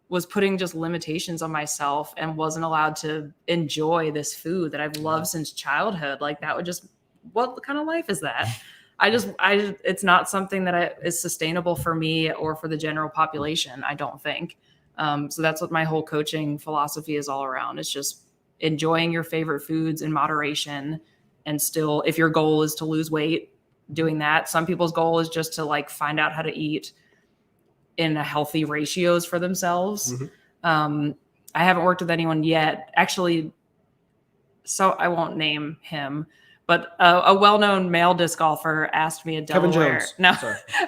was putting just limitations on myself and wasn't allowed to enjoy this food that I've loved since childhood. Like that would just, what kind of life is that? It's not something that is sustainable for me or for the general population, I don't think. So that's what my whole coaching philosophy is all around. It's just enjoying your favorite foods in moderation. And still, if your goal is to lose weight, doing that. Some people's goal is just to like find out how to eat in a healthy ratios for themselves. I haven't worked with anyone yet, actually. So I won't name him, but a well-known male disc golfer asked me at Delaware.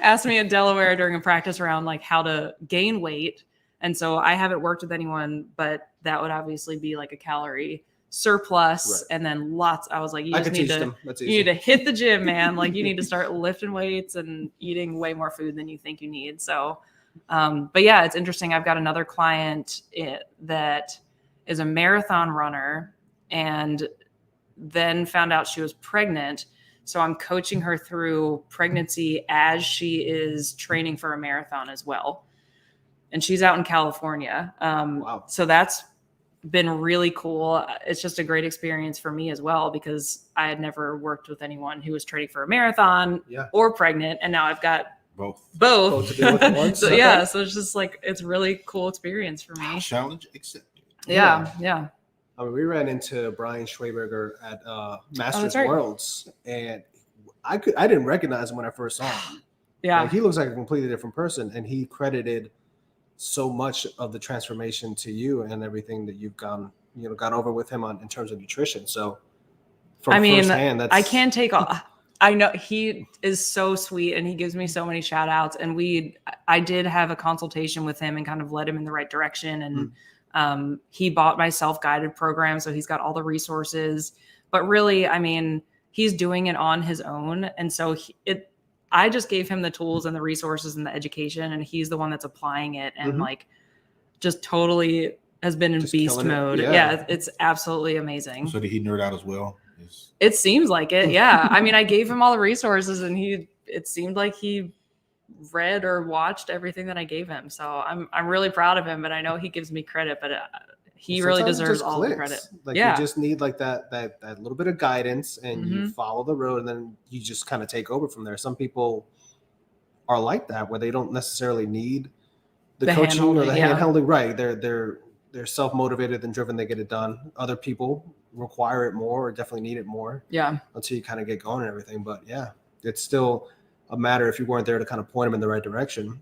Asked me at Delaware during a practice round, like how to gain weight. And so I haven't worked with anyone, but that would obviously be like a calorie surplus. And then lots. I was like, you need to hit the gym, man. Like you need to start lifting weights and eating way more food than you think you need. So, but yeah, it's interesting. I've got another client that is a marathon runner and then found out she was pregnant. So I'm coaching her through pregnancy as she is training for a marathon as well. And she's out in California. Wow. So that's been really cool. It's just a great experience for me as well, because I had never worked with anyone who was training for a marathon or pregnant. And now I've got both to deal with at once. So it's just like, it's really cool experience for me. Challenge accepted. Yeah. I mean, we ran into Brian Schweberger at Masters Worlds, and I didn't recognize him when I first saw him. Yeah. Like, he looks like a completely different person, and he credited so much of the transformation to you and everything that you've gone over with him in terms of nutrition. So firsthand, I can't take all. I know he is so sweet and he gives me so many shout outs, and I did have a consultation with him and kind of led him in the right direction. And he bought my self-guided program. So he's got all the resources, but really, I mean, he's doing it on his own. And so I just gave him the tools and the resources and the education, and he's the one that's applying it and like just totally has been in beast mode. Yeah, it's absolutely amazing. So did he nerd out as well? It seems like it. Yeah. I mean, I gave him all the resources and it seemed like he read or watched everything that I gave him. So I'm really proud of him, but I know he gives me credit, but he really deserves all the credit. Like you just need like that little bit of guidance, and you follow the road, and then you just kind of take over from there. Some people are like that, where they don't necessarily need the coaching or the hand holding. Right. They're self-motivated and driven. They get it done. Other people require it more, or definitely need it more. Yeah. Until you kind of get going and everything. But yeah, it's still a matter if you weren't there to kind of point them in the right direction.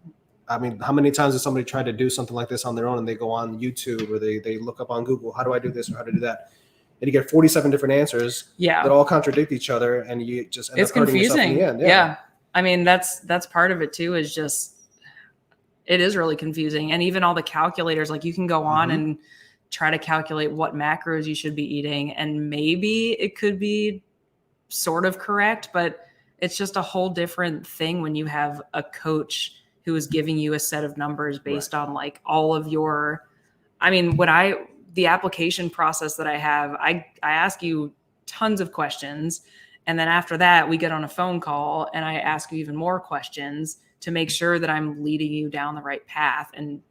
I mean, how many times has somebody tried to do something like this on their own, and they go on YouTube or they look up on Google, how do I do this or how to do that? And you get 47 different answers that all contradict each other, and you just end up hurting yourself in the end. Yeah. I mean, that's part of it too, is just, it is really confusing. And even all the calculators, like you can go on and try to calculate what macros you should be eating, and maybe it could be sort of correct, but it's just a whole different thing when you have a coach who is giving you a set of numbers based on like all of your, I mean, the application process that I have, I ask you tons of questions. And then after that, we get on a phone call and I ask you even more questions to make sure that I'm leading you down the right path and,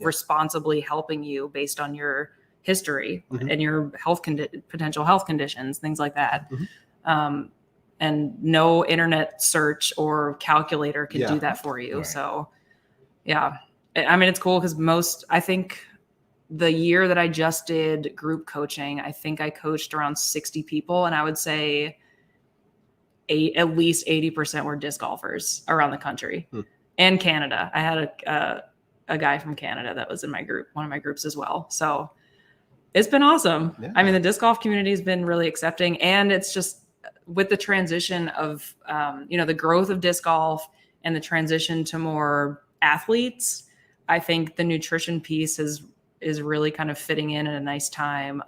responsibly helping you based on your history and your potential health conditions, things like that. And no internet search or calculator can do that for you. Right. So yeah, I mean, it's cool because I think the year that I just did group coaching, I think I coached around 60 people, and I would say at least 80% were disc golfers around the country and Canada. I had a guy from Canada that was in my group, one of my groups as well. So it's been awesome. Yeah. I mean, the disc golf community has been really accepting, and it's just with the transition of, the growth of disc golf and the transition to more athletes, I think the nutrition piece is really kind of fitting in at a nice time,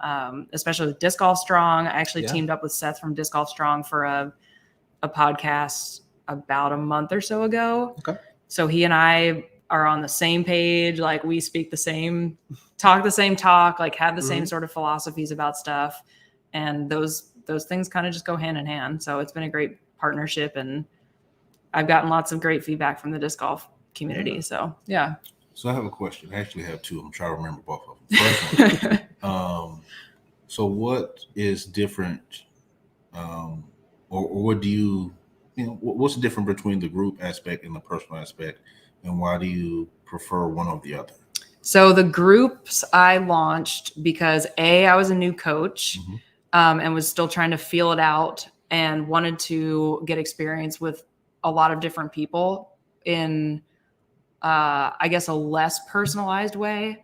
especially with Disc Golf Strong. I actually teamed up with Seth from Disc Golf Strong for a podcast about a month or so ago. Okay. So he and I are on the same page. Like we speak the same talk, like have the same sort of philosophies about stuff. And those things kind of just go hand in hand. So it's been a great partnership, and I've gotten lots of great feedback from the disc golf community. So yeah. So I have a question. I actually have two. I'm trying to remember both of them. First one, so what is different, or what do you know, what's the difference between the group aspect and the personal aspect, and why do you prefer one over the other? So the groups I launched because I was a new coach, and was still trying to feel it out and wanted to get experience with a lot of different people in, I guess, a less personalized way.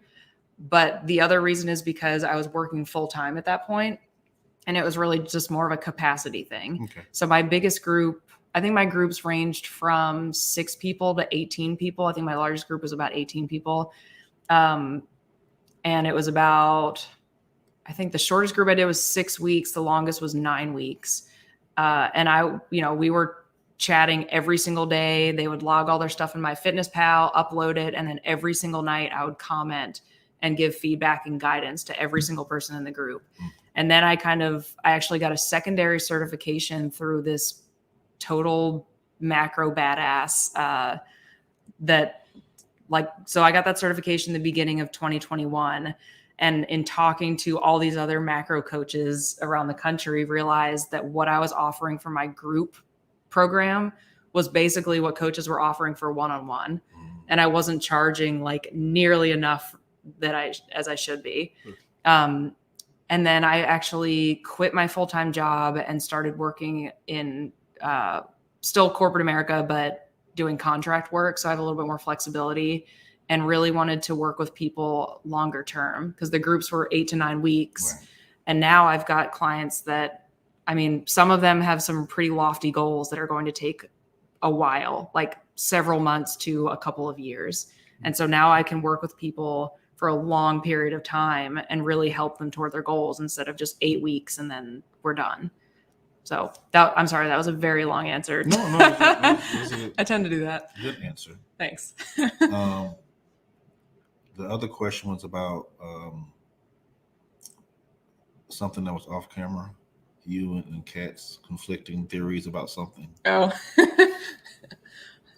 But the other reason is because I was working full time at that point, and it was really just more of a capacity thing. Okay. So my biggest group, I think my groups ranged from 6 people to 18 people. I think my largest group was about 18 people. And it was about, I think the shortest group I did was 6 weeks. The longest was 9 weeks. And we were chatting every single day. They would log all their stuff in MyFitnessPal, upload it. And then every single night I would comment and give feedback and guidance to every single person in the group. And then I actually got a secondary certification through this total macro badass, so I got that certification in the beginning of 2021. And in talking to all these other macro coaches around the country, realized that what I was offering for my group program was basically what coaches were offering for one-on-one. And I wasn't charging like nearly enough as I should be. And then I actually quit my full-time job and started working in still corporate America, but doing contract work. So I have a little bit more flexibility, and really wanted to work with people longer term because the groups were 8 to 9 weeks. Right. And now I've got clients that, some of them have some pretty lofty goals that are going to take a while, like several months to a couple of years. And so now I can work with people for a long period of time and really help them toward their goals instead of just 8 weeks and then we're done. So I'm sorry, that was a very long answer. No, I tend to do that. Good answer. Thanks. The other question was about something that was off camera. You and Kat's conflicting theories about something. Oh.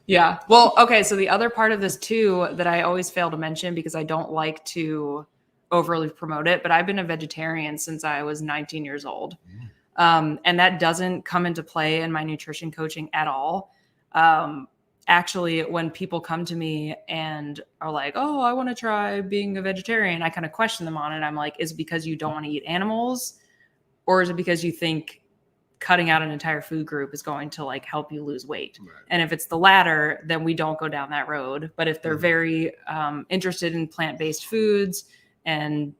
Yeah. Well, okay. So the other part of this too that I always fail to mention because I don't like to overly promote it, but I've been a vegetarian since I was 19 years old. And that doesn't come into play in my nutrition coaching at all. Actually, when people come to me and are like, oh, I want to try being a vegetarian, I kind of question them on it. I'm like, is it because you don't want to eat animals? Or is it because you think cutting out an entire food group is going to like help you lose weight? Right. And if it's the latter, then we don't go down that road. But if they're very interested in plant-based foods and,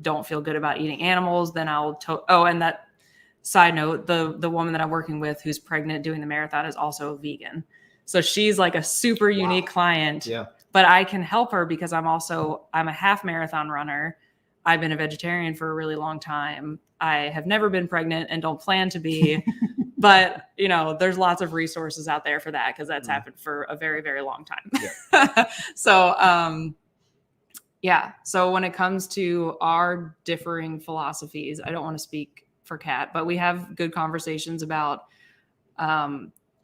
don't feel good about eating animals, then and that side note, the woman that I'm working with who's pregnant doing the marathon is also a vegan. So she's like a super unique client, but I can help her because I'm a half marathon runner. I've been a vegetarian for a really long time. I have never been pregnant and don't plan to be, but there's lots of resources out there for that because that's happened for a very, very long time. Yeah. So when it comes to our differing philosophies, I don't want to speak for Kat, but we have good conversations about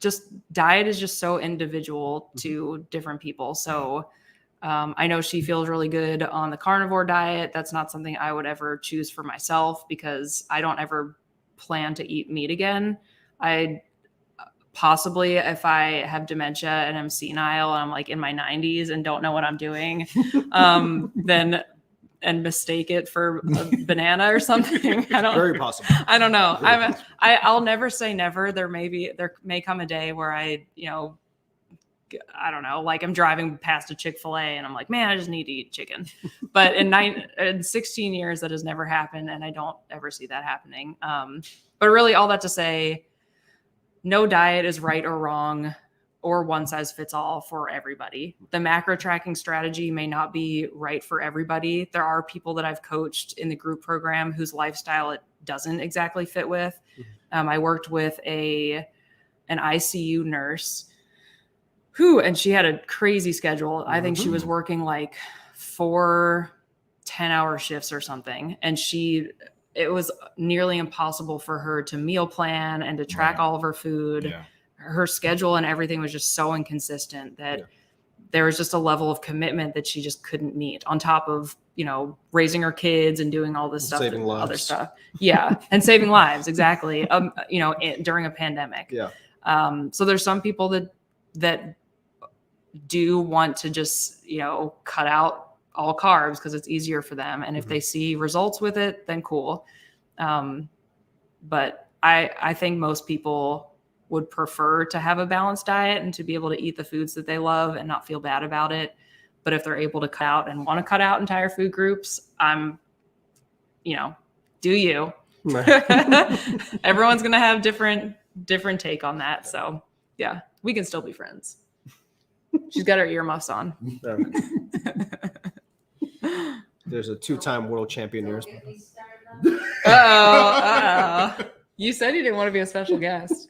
just diet is just so individual to different people. So I know she feels really good on the carnivore diet. That's not something I would ever choose for myself because I don't ever plan to eat meat again. I possibly, if I have dementia and I'm senile and I'm like in my 90s and don't know what I'm doing, then and mistake it for a banana or something. Very possible. I don't know. I'll never say never. There may come a day where I don't know, like I'm driving past a Chick-fil-A and I'm like, man, I just need to eat chicken. But in 16 years, that has never happened. And I don't ever see that happening. But really all that to say, no diet is right or wrong or one size fits all for everybody. The macro tracking strategy may not be right for everybody. There are people that I've coached in the group program whose lifestyle it doesn't exactly fit with. I worked with an ICU nurse and she had a crazy schedule. I think she was working like 4 10-hour shifts or something. And it was nearly impossible for her to meal plan and to track all of her food. Yeah. Her schedule and everything was just so inconsistent that there was just a level of commitment that she just couldn't meet, on top of, you know, raising her kids and doing all this stuff, Saving lives. other stuff. Yeah. And saving lives. Exactly. You know, during a pandemic. Yeah. So there's some people that do want to just, you know, cut out all carbs because it's easier for them. And if they see results with it, then cool. But I think most people would prefer to have a balanced diet and to be able to eat the foods that they love and not feel bad about it. But if they're able to cut out and want to cut out entire food groups, you know, do you. Everyone's going to have different take on that. So yeah, we can still be friends. She's got her earmuffs on. There's a 2-time world champion here. Uh-oh. You said you didn't want to be a special guest.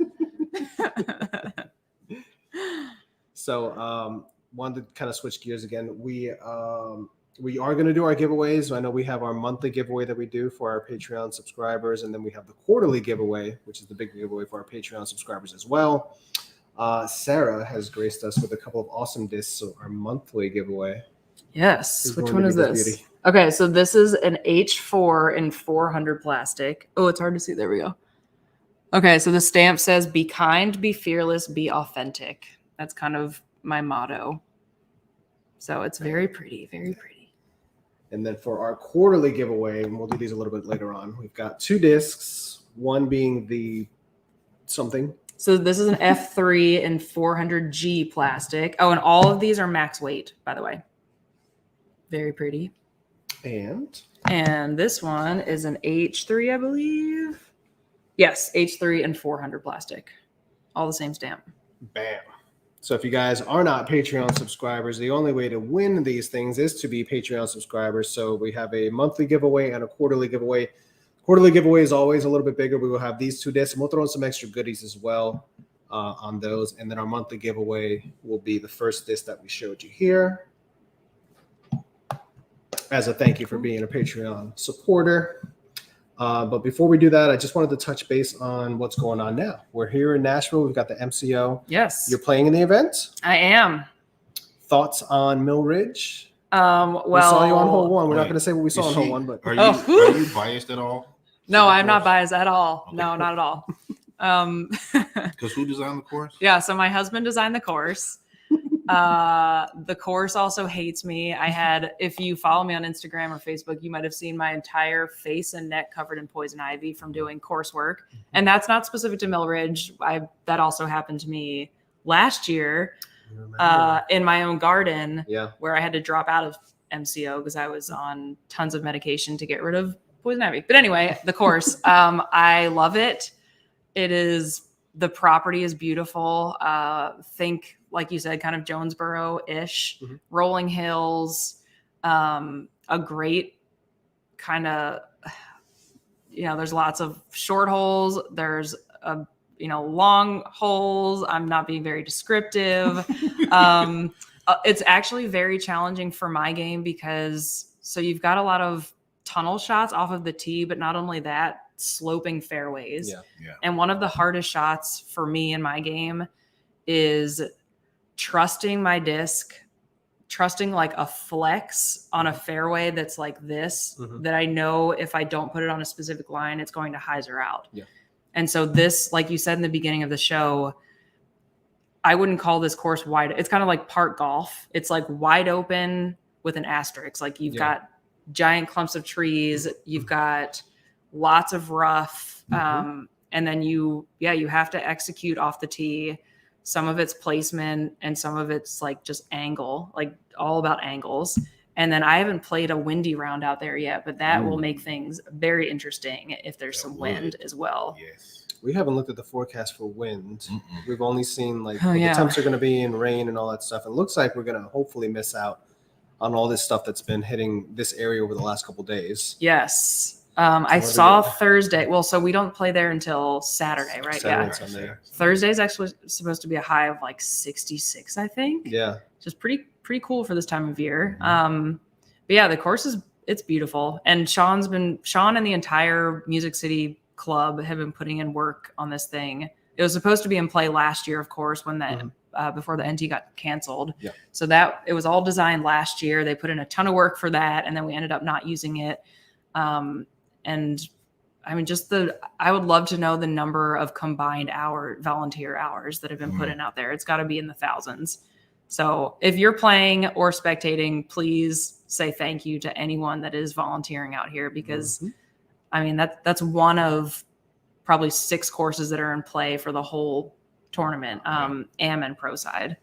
So wanted to kind of switch gears again. We are going to do our giveaways. I know we have our monthly giveaway that we do for our Patreon subscribers, and then we have the quarterly giveaway, which is the big giveaway for our Patreon subscribers as well. Sarah has graced us with a couple of awesome discs. So our monthly giveaway. Yes. Which one is this? Beauty. Okay, so this is an H4 in 400 plastic. Oh, it's hard to see. There we go. Okay, so the stamp says, "Be kind, be fearless, be authentic." That's kind of my motto. So it's very pretty, very pretty. And then for our quarterly giveaway, and we'll do these a little bit later on, we've got 2 discs, one being the something. So this is an F3 in 400G plastic. Oh, and all of these are max weight, by the way. Very pretty. And this one is an H3, I believe. Yes, H3 and 400 plastic. All the same stamp. Bam. So if you guys are not Patreon subscribers, the only way to win these things is to be Patreon subscribers. So we have a monthly giveaway and a quarterly giveaway. Quarterly giveaway is always a little bit bigger. We will have these 2 discs, and we'll throw in some extra goodies as well on those. And then our monthly giveaway will be the first disc that we showed you here, as a thank you for being a Patreon supporter. But before we do that, I just wanted to touch base on what's going on now. We're here in Nashville. We've got the MCO. Yes. You're playing in the event? I am. Thoughts on Mill Ridge? Well, we saw you on hole 1. We're not going to say what we saw on hole 1, but are you biased at all? No, I'm not biased at all. Okay. No, not at all. Because who designed the course? Yeah, so my husband designed the course. The course also hates me. If you follow me on Instagram or Facebook, you might have seen my entire face and neck covered in poison ivy from doing coursework. And that's not specific to Mill Ridge. That also happened to me last year in my own garden, where I had to drop out of MCO because I was on tons of medication to get rid of poison ivy. But anyway, the course, I love it. The property is beautiful. Think, like you said, kind of Jonesboro-ish, rolling hills, a great kind of, there's lots of short holes. There's long holes. I'm not being very descriptive. It's actually very challenging for my game because you've got a lot of tunnel shots off of the tee, but not only that, sloping fairways. Yeah. And one of the hardest shots for me in my game is trusting my disc, trusting like a flex on a fairway that's like this, that I know if I don't put it on a specific line, it's going to hyzer out. Yeah. And so this, like you said in the beginning of the show, I wouldn't call this course wide. It's kind of like park golf. It's like wide open with an asterisk. Like you've got giant clumps of trees. You've got lots of rough. And then you have to execute off the tee. Some of it's placement and some of it's like just angle, like all about angles. And then I haven't played a windy round out there yet, but that will make things very interesting if there's some wind as well. Yes. We haven't looked at the forecast for wind. We've only seen like what the temps are going to be and rain and all that stuff. It looks like we're going to hopefully miss out on all this stuff that's been hitting this area over the last couple of days. Yes. I saw Thursday. Well, so we don't play there until Saturday, right? Saturday. Thursday is actually supposed to be a high of like 66, I think. Yeah. Just pretty cool for this time of year. But yeah, the course it's beautiful. And Sean and the entire Music City club have been putting in work on this thing. It was supposed to be in play last year, of course, when the before the NT got canceled. Yeah. So that it was all designed last year. They put in a ton of work for that, and then we ended up not using it. And I mean, I would love to know the number of combined volunteer hours that have been put in out there. It's got to be in the thousands. So if you're playing or spectating, please say thank you to anyone that is volunteering out here, because I mean, that's one of probably 6 courses that are in play for the whole tournament, AM and pro side.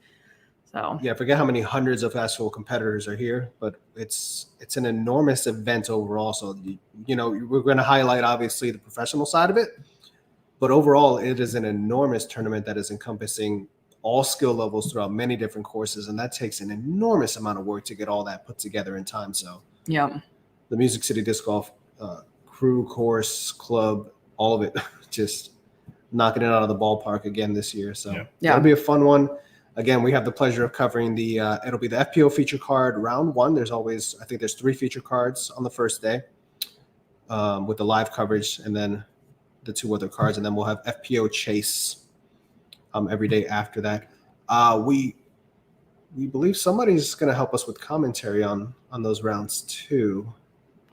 So yeah, I forget how many hundreds of actual competitors are here, but it's an enormous event overall. So, you know, we're going to highlight obviously the professional side of it, but overall it is an enormous tournament that is encompassing all skill levels throughout many different courses. And that takes an enormous amount of work to get all that put together in time. So yeah, the Music City Disc Golf crew, course, club, all of it, just knocking it out of the ballpark again this year. So that'll be a fun one. Again, we have the pleasure of covering it'll be the FPO feature card round 1. I think there's 3 feature cards on the first day with the live coverage, and then the 2 other cards. And then we'll have FPO chase every day after that. We believe somebody's going to help us with commentary on those rounds too.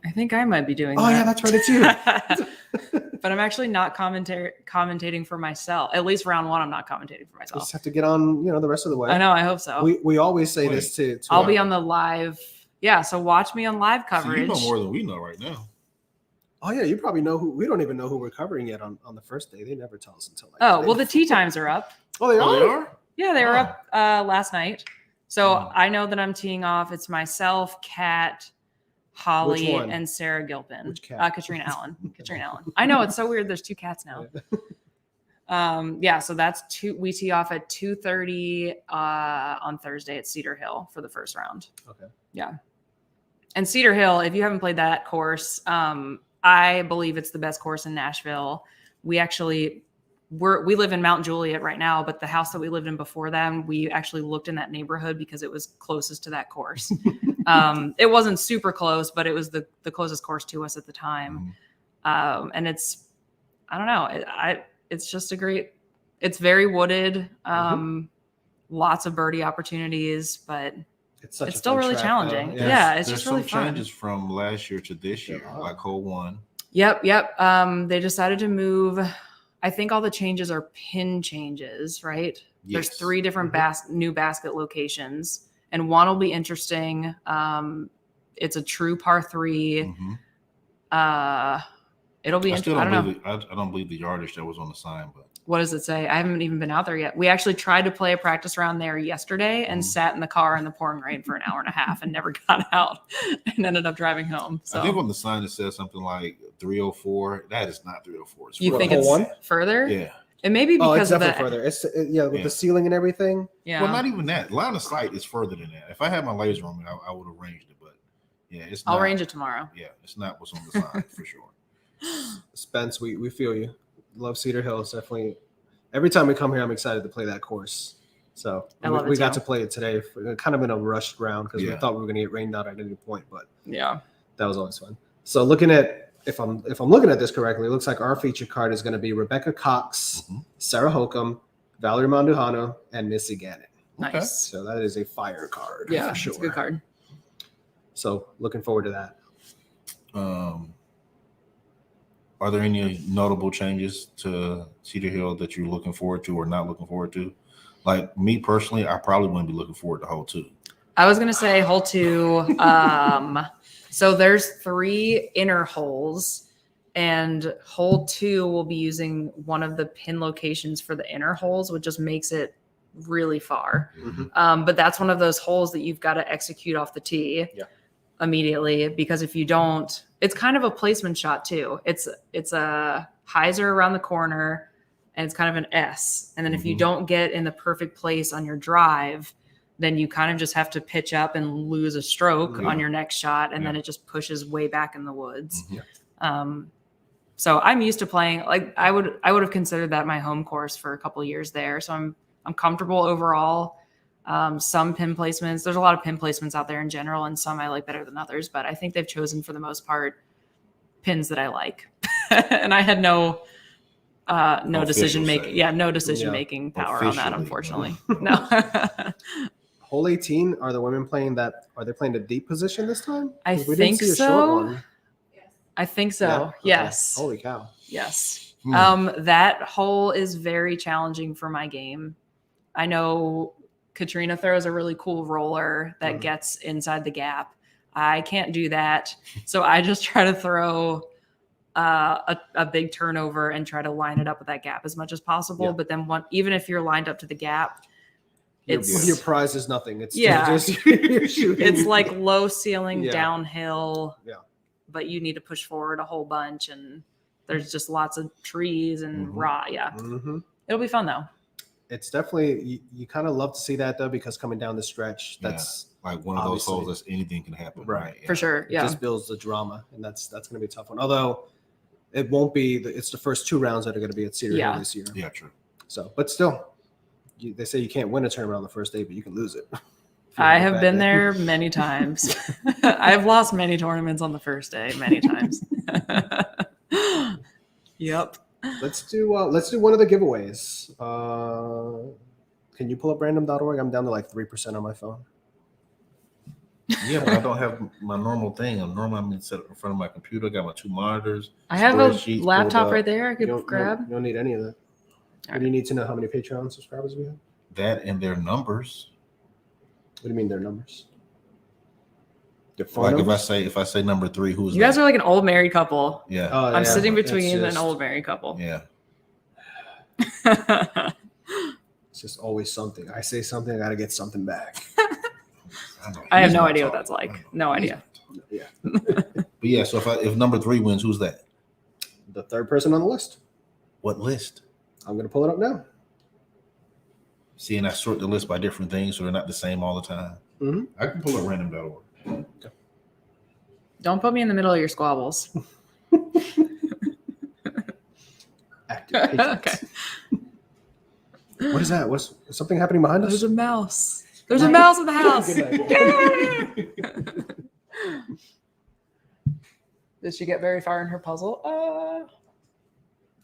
I think I might be doing that. Oh yeah, that's right. It's you. But I'm actually not commentating for myself. At least round 1, I'm not commentating for myself. Just have to get on, the rest of the way. I know. I hope so. We always say this too. I'll be on the live. Yeah. So watch me on live coverage. So you know more than we know right now. Oh yeah, you probably know who. We don't even know who we're covering yet on the first day. They never tell us until the tee times are up. Oh, they are? Yeah, they were up last night. So I know that I'm teeing off. It's myself, Kat, Holly, and Sarah Gilpin. Which cat? Katrina Allen. Katrina Allen. I know, it's so weird. There's 2 cats now. So that's 2. We tee off at 2:30 on Thursday at Cedar Hill for the first round. Okay. Yeah. And Cedar Hill, if you haven't played that course, I believe it's the best course in Nashville. We live in Mount Juliet right now, but the house that we lived in before then, we actually looked in that neighborhood because it was closest to that course. It wasn't super close, but it was the closest course to us at the time. And it's just it's very wooded, lots of birdie opportunities, but it's still really challenging. Yeah, it's just really fun. There's some changes from last year to this year, like hole 1. Yep. They decided to move. I think all the changes are pin changes, right? Yes. There's 3 different new basket locations, and one will be interesting. It's a true par 3. It'll be interesting. I don't believe the yardage that was on the sign, but what does it say? I haven't even been out there yet. We actually tried to play a practice round there yesterday and sat in the car in the pouring rain for an hour and a half and never got out and ended up driving home. So I think on the sign it says something like 304. That is not 304. It's you think it's further? Yeah. It may be because it's definitely further. It's with the ceiling and everything. Yeah. Well, not even that. Line of sight is further than that. If I had my laser on me, I would have ranged it. But yeah, I'll range it tomorrow. Yeah, it's not what's on the sign for sure. Spence, we feel you. Love Cedar Hill. It's definitely every time we come here, I'm excited to play that course. So we got to play it today, kind of in a rushed round because we thought we were going to get rained out at any point. But yeah, that was always fun. So looking at if I'm looking at this correctly, it looks like our feature card is going to be Rebecca Cox, Sarah Holcomb, Valerie Mandujano, and Missy Gannon. Nice. Okay. So that is a fire card. Yeah, for sure. It's a good card. So looking forward to that. Are there any notable changes to Cedar Hill that you're looking forward to or not looking forward to? Like me personally, I probably wouldn't be looking forward to hole 2. I was going to say hole 2. So there's 3 inner holes, and hole 2 will be using one of the pin locations for the inner holes, which just makes it really far. But that's one of those holes that you've got to execute off the tee immediately, because if you don't, it's kind of a placement shot too. It's a hyzer around the corner, and it's kind of an S. And then if you don't get in the perfect place on your drive, then you kind of just have to pitch up and lose a stroke on your next shot. And then it just pushes way back in the woods. So I'm used to playing, like I would have considered that my home course for a couple of years there. So I'm comfortable overall. Some pin placements, there's a lot of pin placements out there in general, and some I like better than others, but I think they've chosen for the most part pins that I like. And I had no no decision making. Yeah, no decision making power on that, Officially, unfortunately. No. Hole 18, are the women playing that? Are they playing the deep position this time? I 'Cause we didn't think see a short so. one. I think so. Yeah? Okay. Yes. Holy cow. Yes. Hmm. That hole is very challenging for my game. I know Katrina throws a really cool roller that gets inside the gap. I can't do that. So I just try to throw a big turnover and try to line it up with that gap as much as possible. Yeah. But then even if you're lined up to the gap, Your prize is nothing. It's Yeah. just you're shooting. it's like low ceiling Yeah. downhill. Yeah. But you need to push forward a whole bunch, and there's just lots of trees and raw. Yeah. Mhm. It'll be fun though. It's definitely you kind of love to see that though, because coming down the stretch, that's like one of those obviously- holes that's anything can happen. Right. For sure. it Yeah. just builds the drama, and that's going to be a tough one. Although it won't be. It's the first 2 rounds that are going to be at Cedar Hill Yeah. this year. Yeah, true. So, but still, they say you can't win a tournament on the first day, but you can lose it. I have been there many times. I've lost many tournaments on the first day, many times. Yep. Let's do one of the giveaways. Can you pull up random.org? I'm down to like 3% on my phone. Yeah, but I don't have my normal thing. I'm in set up in front of my computer. Got my 2 monitors. I have a spreadsheets laptop pulled right up. there I You could don't, grab. you don't need any of that. What do you need to know how many Patreon subscribers we have? That and their numbers. What do you mean their numbers? Their phone Like numbers? if I say number 3, who's You guys that? are like an old married couple. Yeah. Oh, I'm yeah, sitting it's between just- an old married couple. Yeah. It's just always something. I say something, I got to get something back. I have He's no not idea what talking. that's like. No idea. Yeah. But yeah, so if number 3 wins, who's that? The third person on the list. What list? I'm going to pull it up now. See, and I sort the list by different things, so they're not the same all the time. Mm-hmm. I can pull up random.org. Don't put me in the middle of your squabbles. Active patrons. Okay. What is that? What's something happening behind us? There's a mouse. There's a mouse in the house. Good Did she get very far in her puzzle?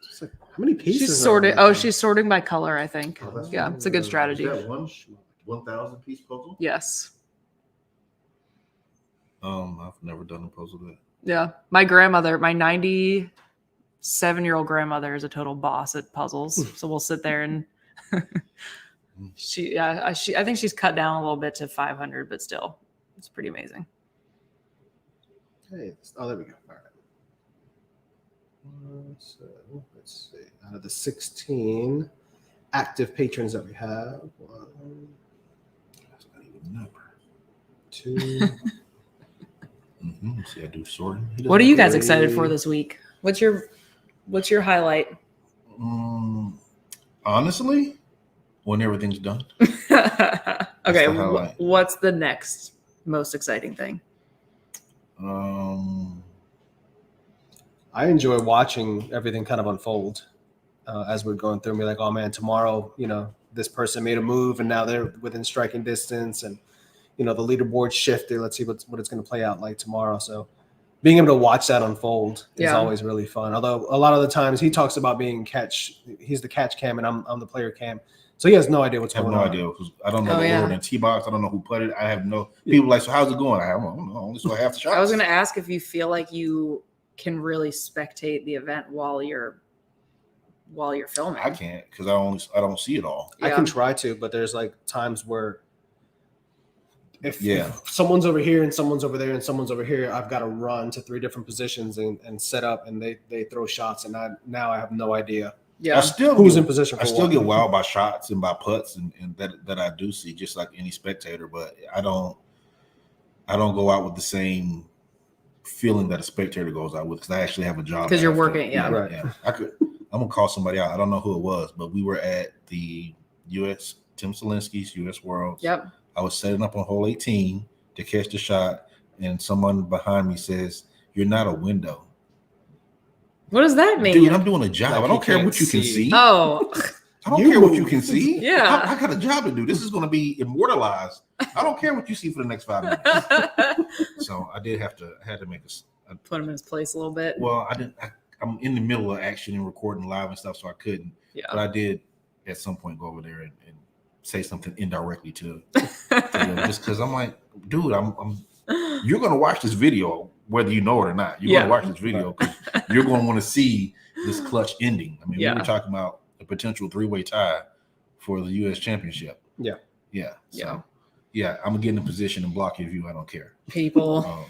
It's like, how many pieces? She's are sorting. there? Oh, she's sorting by color, I think. Oh, that's Yeah, it's a good strategy. Is that 1,000 piece puzzle? Yes. I've never done a puzzle that. Yeah. My grandmother, my 97-year-old grandmother is a total boss at puzzles. So we'll sit there and I think she's cut down a little bit to 500, but still, it's pretty amazing. Hey, oh, there we go. All right. So, let's see. Out of the 16 active patrons that we have, 1, That's not even a number. 2. See, I do sorting. What are you guys Three. excited for this week? What's your highlight? Honestly, when everything's done. Okay, the highlight. what's the next most exciting thing? I enjoy watching everything kind of unfold as we're going through and be like, oh man, tomorrow, this person made a move and now they're within striking distance, and the leaderboard shifted. Let's see what it's going to play out like tomorrow. So being able to watch that unfold is always really fun. Although a lot of the times he talks about being he's the catch cam and I'm the player cam. So he has no idea what's going on. I have no idea. I don't know Oh, the yeah. order in T-box. I don't know who put it. I have no people like, so how's it going? I don't know. Only so I have the shots. I was going to ask if you feel like you can really spectate the event while you're filming. I can't because I don't see it all. I Yeah. can try to, but there's like times where if Yeah. someone's over here and someone's over there and someone's over here, I've got to run to 3 different positions and set up, and they throw shots, and now I have no idea Yeah. I still who's get, in position for I still what. get wowed by shots and by putts and that I do see, just like any spectator. But I don't go out with the same feeling that a spectator goes out with, because I actually have a job. 'Cause you're after. working, yeah. Right. Yeah. I'm gonna call somebody out. I don't know who it was, but we were at the U.S. Tim Selinsky's U.S. Worlds. Yep. I was setting up on hole 18 to catch the shot, and someone behind me says, "You're not a window." What does that mean? Dude, I'm doing a job. Like I don't you care can't what you can see. see. Oh, I don't You care what move. you can see. Yeah. I got a job to do. This is going to be immortalized. I don't care what you see for the next 5 minutes. So I had to make put him in his place a little bit. well, I I'm in the middle of action and recording live and stuff, so I couldn't. Yeah. But I did at some point go over there and say something indirectly to them, just because I'm like, dude, you're gonna watch this video whether you know it or not. You're gonna watch this video because you're gonna want to see this clutch ending. I mean, we were talking about a potential 3-way tie for the U.S. Championship. Yeah. So, I'm gonna get in a position and block your view. I don't care. People.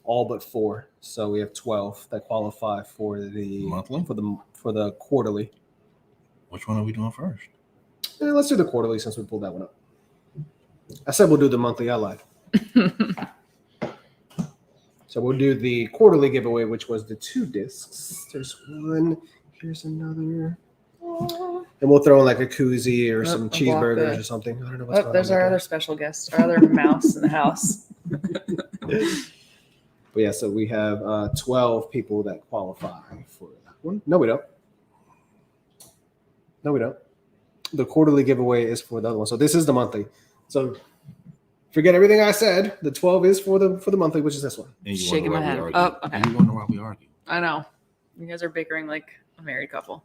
All but 4. So we have 12 that qualify for the monthly, for the quarterly. Which one are we doing first? Let's do the quarterly since we pulled that one up. I said we'll do the monthly. I lied. So we'll do the quarterly giveaway, which was the 2 discs. There's one. Here's another. And we'll throw in like a koozie or some cheeseburgers or something. I don't know what's going on. There's our other special guest, our other mouse in the house. But yeah, so we have 12 people that qualify for that one. No, we don't. The quarterly giveaway is for the other one. So this is the monthly. So forget everything I said. The 12 is for the monthly, which is this one. Shaking my head. Oh, okay. And you wonder why we argue. I know. You guys are bickering like a married couple.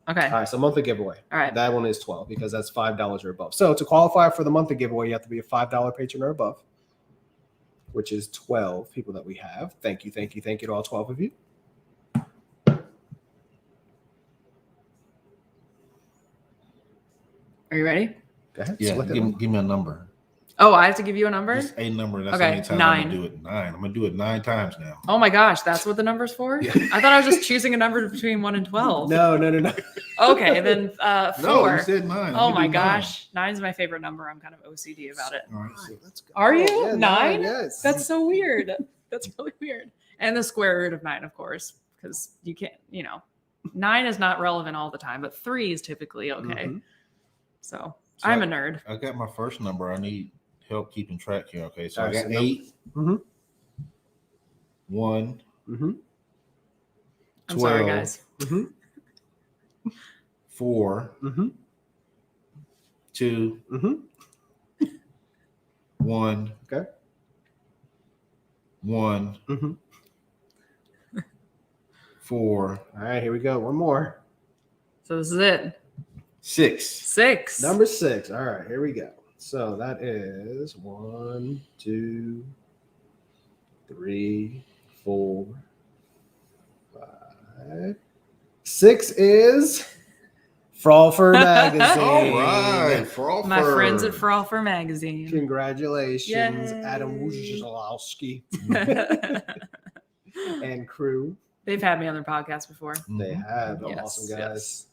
Okay. All right, so monthly giveaway. All right. That one is 12 because that's $5 or above. So to qualify for the monthly giveaway, you have to be a $5 patron or above, which is 12 people that we have. Thank you to all 12 of you. Are you ready? Go ahead. Yeah, give me a number. Oh, I have to give you a number? Just a number. That's okay, how many times 9. I'm going to do it. 9. I'm going to do it 9 times now. Oh my gosh, that's what the number's for? Yeah. I thought I was just choosing a number between 1 and 12. No. Okay, then 4. No, you said 9. Oh my gosh. 9's my favorite number. I'm kind of OCD about it. All right, so Let's go. Are you? Yeah, 9? Yes. That's so weird. That's really weird. And the square root of 9, of course, because you can't, 9 is not relevant all the time, but 3 is typically okay. Mhm. So I'm a nerd. I got my first number. I need help keeping track here. Okay, so All I right, got so 8, Mhm. 1, Mhm. I'm sorry, 12, guys. Mhm. 4, Mhm. 2, Mhm. 1. Okay. 1, Mhm. 4. All right, here we go. One more. So this is it. 6. 6. Number 6. All right, here we go. So that is 1, 2, 3, 4, 5. 6 is Frolfer Magazine. All right, Frolfer. My friends at Frolfer Magazine. Congratulations, Yay. Adam Wojciechowski and crew. They've had me on their podcast before. They have. Yes, Awesome guys. yes.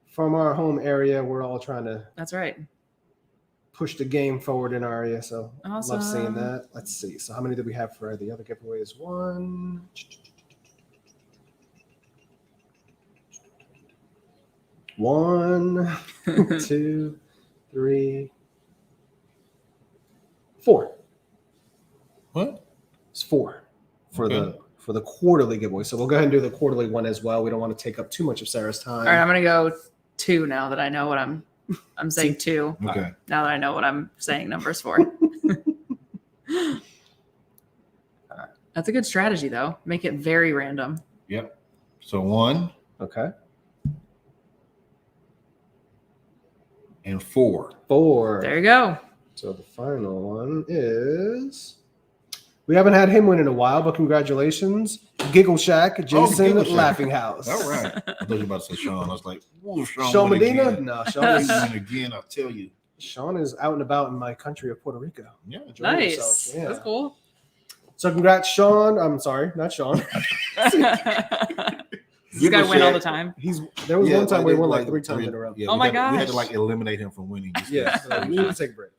From our home area, we're all trying to That's right. push the game forward in our area. So Awesome. love seeing that. Let's see. So how many did we have for the other giveaways? 1, 1, 2, 3, 4. What? It's 4 for Okay. the quarterly giveaway. So we'll go ahead and do the quarterly one as well. We don't want to take up too much of Sarah's time. All right, I'm gonna go 2 now that I know what I'm saying 2. Okay. Now that I know what I'm saying numbers for. That's a good strategy though. Make it very random. Yep. So 1 Okay. and 4. 4. There you go. So the final one is. We haven't had him win in a while, but congratulations, Giggle Shack, Jason Giggle Shack. Laughing House. All right. I thought you were about to say Sean. I was like, whoa, Sean went Medina? again. No, Sean is, And again, I'll tell you. Sean is out and about in my country of Puerto Rico. Yeah. Enjoying Nice. himself. Yeah. That's cool. So congrats, Sean. I'm sorry, not Sean. This guy win all the time. There was one time where he won like did 3 times in a row. Yeah, Oh we my had, We had gosh. to like eliminate him from winning. Yeah, so we need to take a break.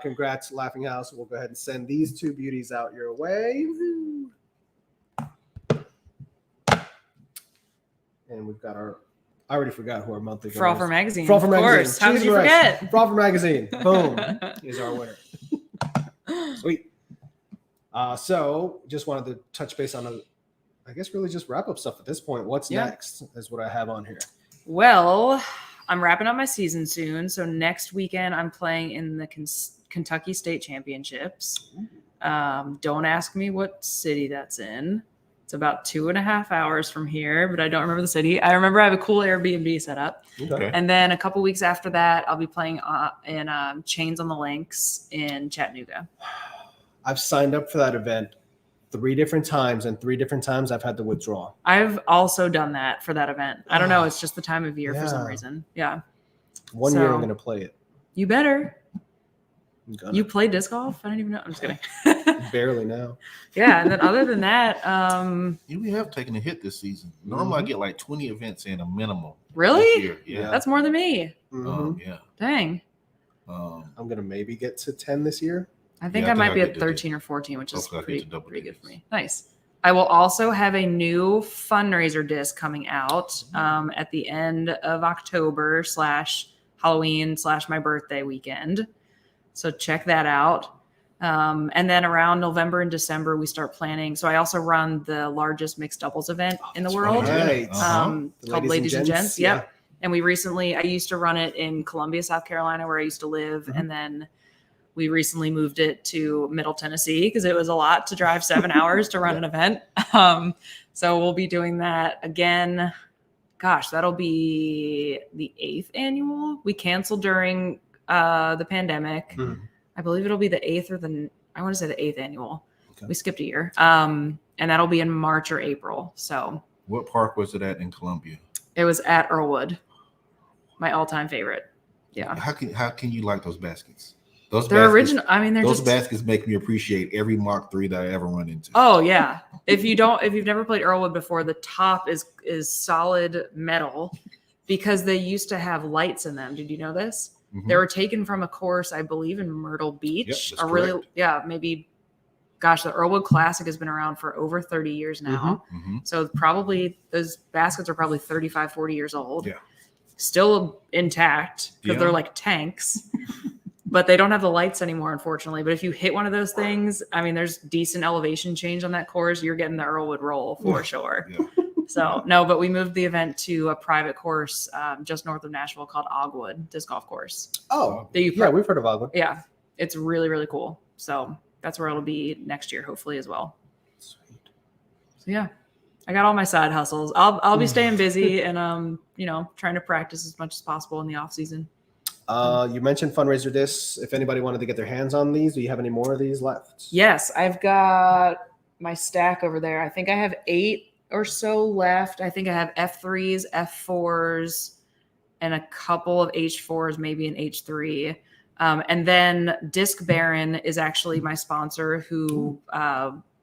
Congrats, Laughing House. We'll go ahead and send these 2 beauties out your way. And we've got our. I already forgot who our monthly. Frolfer Magazine. Frolfer Of Magazine. course. How did you Jesus Christ. forget? Frolfer Magazine. Boom is our winner. Sweet. So just wanted to touch base on I guess really just wrap up stuff at this point. What's next is what I have on here. Well, I'm wrapping up my season soon. So next weekend I'm playing in the Kentucky State Championships. Don't ask me what city that's in. It's It's about 2.5 hours from here, but I don't remember the city. I remember I have a cool Airbnb set up. Okay. And then a couple weeks after that, I'll be playing in Chains on the Links in Chattanooga. I've signed up for that event 3 different times, and 3 different times I've had to withdraw. I've also done that for that event. I don't know. It's just the time of year for some reason. Yeah. One year I'm going to play it. You better. You play disc golf? I don't even know. I'm just kidding. Barely now. Yeah. And then other than that, we have taken a hit this season. Normally I get like 20 events in a minimum. Really? Yeah. That's more than me. Yeah. Dang. I'm going to maybe get to 10 this year. I think I might be at 13 or 14, which is pretty good for me. Nice. I will also have a new fundraiser disc coming out at the end of October / Halloween / my birthday weekend. So check that out. And then around November and December, we start planning. So I also run the largest mixed doubles event in the world called Ladies and Gents. Yep. And I used to run it in Columbia, South Carolina, where I used to live. And then we recently moved it to Middle Tennessee because it was a lot to drive 7 hours to run an event. So we'll be doing that again. Gosh, that'll be the 8th annual. We canceled during the pandemic. I believe it'll be the 8th or I want to say the 8th annual. Okay. We skipped a year. And that'll be in March or April. So what park was it at in Columbia? It was at Earlwood. My all-time favorite. Yeah. How can you like those baskets? They're original. I mean, those baskets make me appreciate every Mark III that I ever run into. Oh yeah. If you've never played Earlwood before, the top is solid metal because they used to have lights in them. Did you know this? Mm-hmm. They were taken from a course, I believe, in Myrtle Beach. Yep, maybe. Gosh, the Earlwood Classic has been around for over 30 years now. Mm-hmm. So probably those baskets are probably 35, 40 years old. Yeah. Still intact because they're like tanks. But they don't have the lights anymore, unfortunately. But if you hit one of those things, I mean, there's decent elevation change on that course. You're getting the Earlwood roll for sure. Yeah. So, no, but we moved the event to a private course just north of Nashville called Ogwood Disc Golf Course. Oh, we've heard of Ogwood. Yeah, it's really, really cool. So that's where it'll be next year, hopefully, as well. Sweet. So, yeah, I got all my side hustles. I'll be staying busy and, trying to practice as much as possible in the off season. You mentioned fundraiser discs. If anybody wanted to get their hands on these, do you have any more of these left? Yes, I've got my stack over there. I think I have 8 or so left. I think I have F3s, F4s, and a couple of H4s, maybe an H3. And then Disc Baron is actually my sponsor who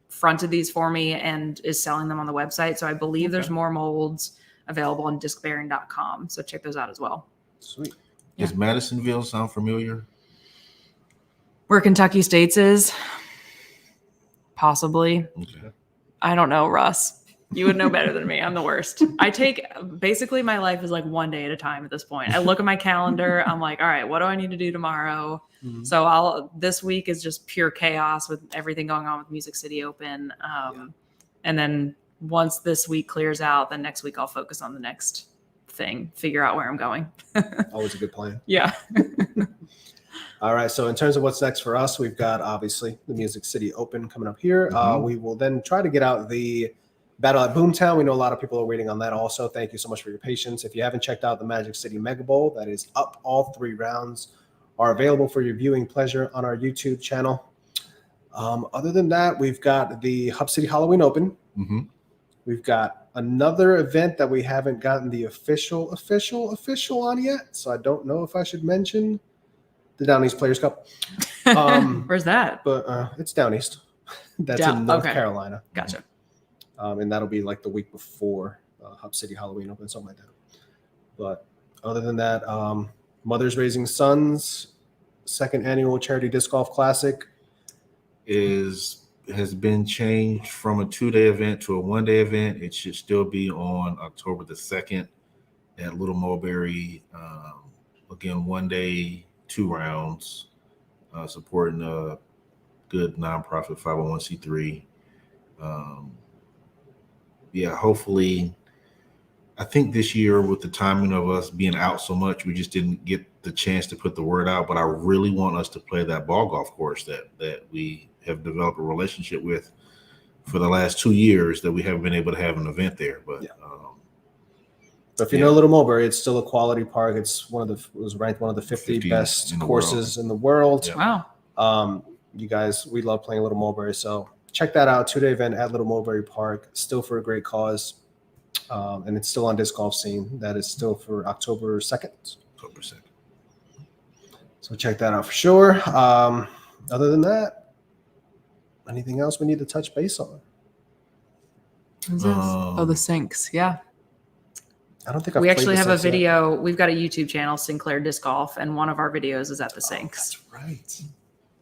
fronted these for me and is selling them on the website. So I believe there's more molds available on discbaron.com. So check those out as well. Sweet. Does Madisonville sound familiar? Where Kentucky States is? Possibly. Okay. I don't know, Russ. You would know better than me. I'm the worst. Basically my life is like one day at a time at this point. I look at my calendar. I'm like, all right, what do I need to do tomorrow? Mm-hmm. So this week is just pure chaos with everything going on with Music City Open. And then once this week clears out, then next week I'll focus on the next thing, figure out where I'm going. Always a good plan. Yeah. All right. So in terms of what's next for us, we've got obviously the Music City Open coming up here. Mm-hmm. We will then try to get out the Battle at Boomtown. We know a lot of people are waiting on that also. Thank you so much for your patience. If you haven't checked out the Magic City Mega Bowl, that is up. All 3 rounds are available for your viewing pleasure on our YouTube channel. Other than that, we've got the Hub City Halloween Open. Mm-hmm. We've got another event that we haven't gotten the official on yet. So I don't know if I should mention the Down East Players Cup. Where's that? But it's Down East. That's in North Carolina. Gotcha. And that'll be like the week before Hub City Halloween Open, something like that. But other than that, Mothers Raising Sons, 2nd annual Charity Disc Golf Classic has been changed from a 2-day event to a 1-day event. It should still be on October the 2nd at Little Mulberry. Again, 1 day, 2 rounds, supporting a good nonprofit 501c3. Hopefully, I think this year with the timing of us being out so much, we just didn't get the chance to put the word out. But I really want us to play that ball golf course that we have developed a relationship with for the last 2 years that we haven't been able to have an event there. But But if you know Little Mulberry, it's still a quality park. It's it was ranked one of the 50 best courses in the world. Yeah. Wow. You guys, we love playing Little Mulberry. So check that out. 2-day event at Little Mulberry Park, still for a great cause. And it's still on Disc Golf Scene. That is still for October 2nd. October 2nd. So check that out for sure. Other than that, anything else we need to touch base on? What's this? The sinks. Yeah. I don't think we actually have a video. We've got a YouTube channel, Sinclair Disc Golf, and one of our videos is at the sinks. That's right.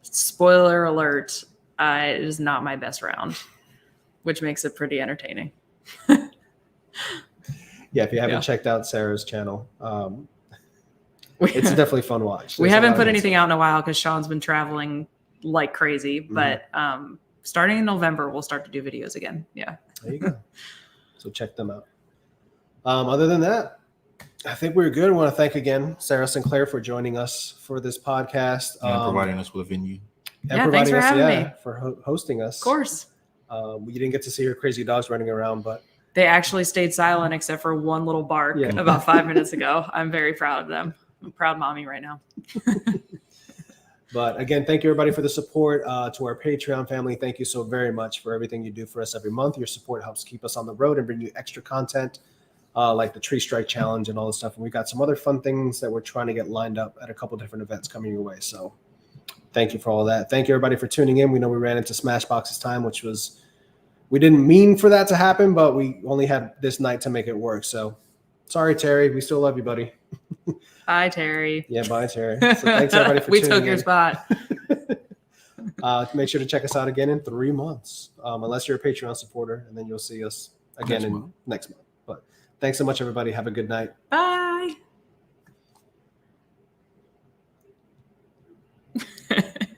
Spoiler alert, it is not my best round, which makes it pretty entertaining. Yeah, if you haven't checked out Sarah's channel, it's definitely fun watch. We haven't put anything out in a while because Sean's been traveling like crazy, but starting in November, we'll start to do videos again. Yeah. There you go. So check them out. Other than that, I think we're good. I want to thank again Sarah Sinclair for joining us for this podcast. And providing us with a venue. And thanks for having me. For hosting us. Of course. We didn't get to see your crazy dogs running around, but they actually stayed silent except for one little bark about 5 minutes ago. I'm very proud of them. I'm a proud mommy right now. But again, thank you everybody for the support. To our Patreon family, thank you so very much for everything you do for us every month. Your support helps keep us on the road and bring you extra content. Like the Tree Strike Challenge and all this stuff. And we got some other fun things that we're trying to get lined up at a couple different events coming your way. So thank you for all that. Thank you everybody for tuning in. We know we ran into Smashbox's time, which was, we didn't mean for that to happen, but we only had this night to make it work. So sorry, Terry. We still love you, buddy. Bye, Terry. Yeah, bye, Terry. So thanks everybody for tuning in. We took your spot. Make sure to check us out again in 3 months, unless you're a Patreon supporter, and then you'll see us again next month. But thanks so much, everybody. Have a good night. Bye.